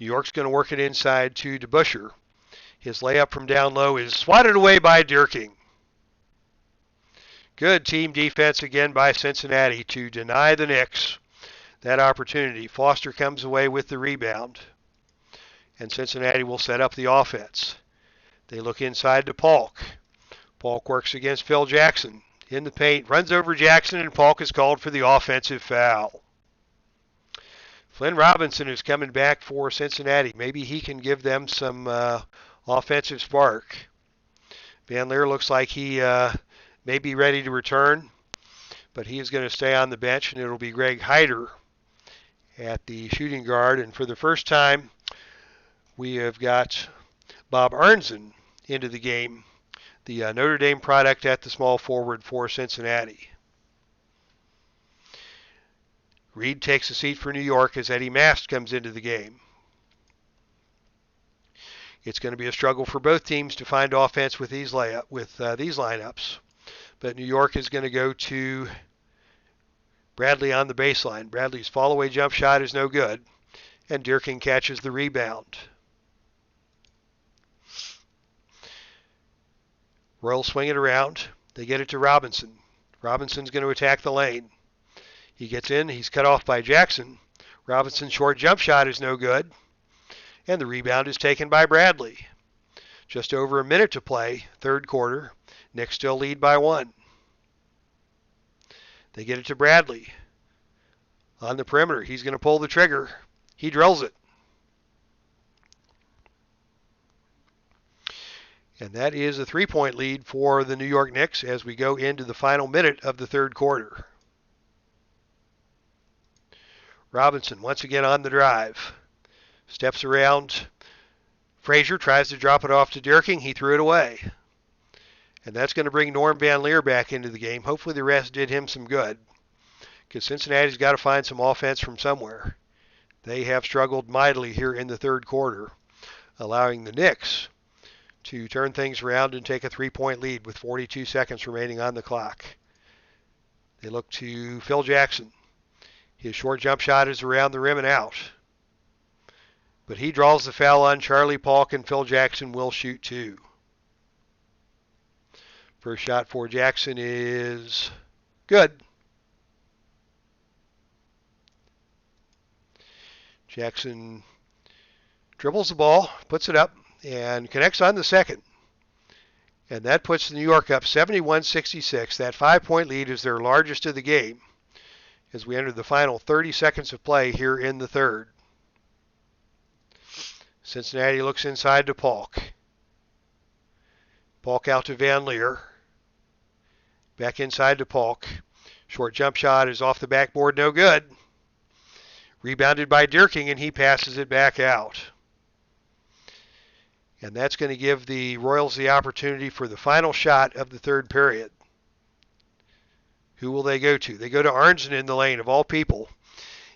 Speaker 1: New York's going to work it inside to DeBusschere. His layup from down low is swatted away by Dierking. Good team defense again by Cincinnati to deny the Knicks that opportunity. Foster comes away with the rebound, and Cincinnati will set up the offense. They look inside to Polk. Polk works against Phil Jackson in the paint, runs over Jackson, and Polk is called for the offensive foul. Flynn Robinson is coming back for Cincinnati. Maybe he can give them some offensive spark. Van Leer looks like he may be ready to return, but he is going to stay on the bench, and it'll be Greg Hyder at the shooting guard. And for the first time, we have got Bob Arnzen into the game, the Notre Dame product at the small forward for Cincinnati. Reed takes a seat for New York as Eddie Mast comes into the game. It's going to be a struggle for both teams to find offense with these lineups. But New York is going to go to Bradley on the baseline. Bradley's fall-away jump shot is no good, and Dierking catches the rebound. Royals swing it around. They get it to Robinson. Robinson's going to attack the lane. He gets in. He's cut off by Jackson. Robinson's short jump shot is no good, and the rebound is taken by Bradley. Just over a minute to play, third quarter. Knicks still lead by 1. They get it to Bradley. On the perimeter, he's going to pull the trigger. He drills it. And that is a 3-point lead for the New York Knicks as we go into the final minute of the third quarter. Robinson once again on the drive. Steps around. Frazier tries to drop it off to Dierking. He threw it away. And that's going to bring Norm Van Leer back into the game. Hopefully the rest did him some good, because Cincinnati's got to find some offense from somewhere. They have struggled mightily here in the third quarter, allowing the Knicks to turn things around and take a 3-point lead with 42 seconds remaining on the clock. They look to Phil Jackson. His short jump shot is around the rim and out. But he draws the foul on Charlie Paulk, and Phil Jackson will shoot two. First shot for Jackson is good. Jackson dribbles the ball, puts it up, and connects on the second. And that puts New York up 71-66. That 5-point lead is their largest of the game as we enter the final 30 seconds of play here in the third. Cincinnati looks inside to Paulk. Paulk out to Van Leer. Back inside to Paulk. Short jump shot is off the backboard, no good. Rebounded by Dierking, and he passes it back out. And that's going to give the Royals the opportunity for the final shot of the third period. Who will they go to? They go to Arnzen in the lane, of all people.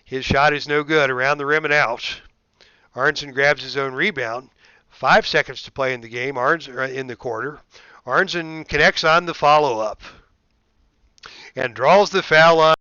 Speaker 1: His shot is no good, around the rim and out. Arnzen grabs his own rebound. 5 seconds to play in the game, in the quarter. Arnzen connects on the follow-up and draws the foul on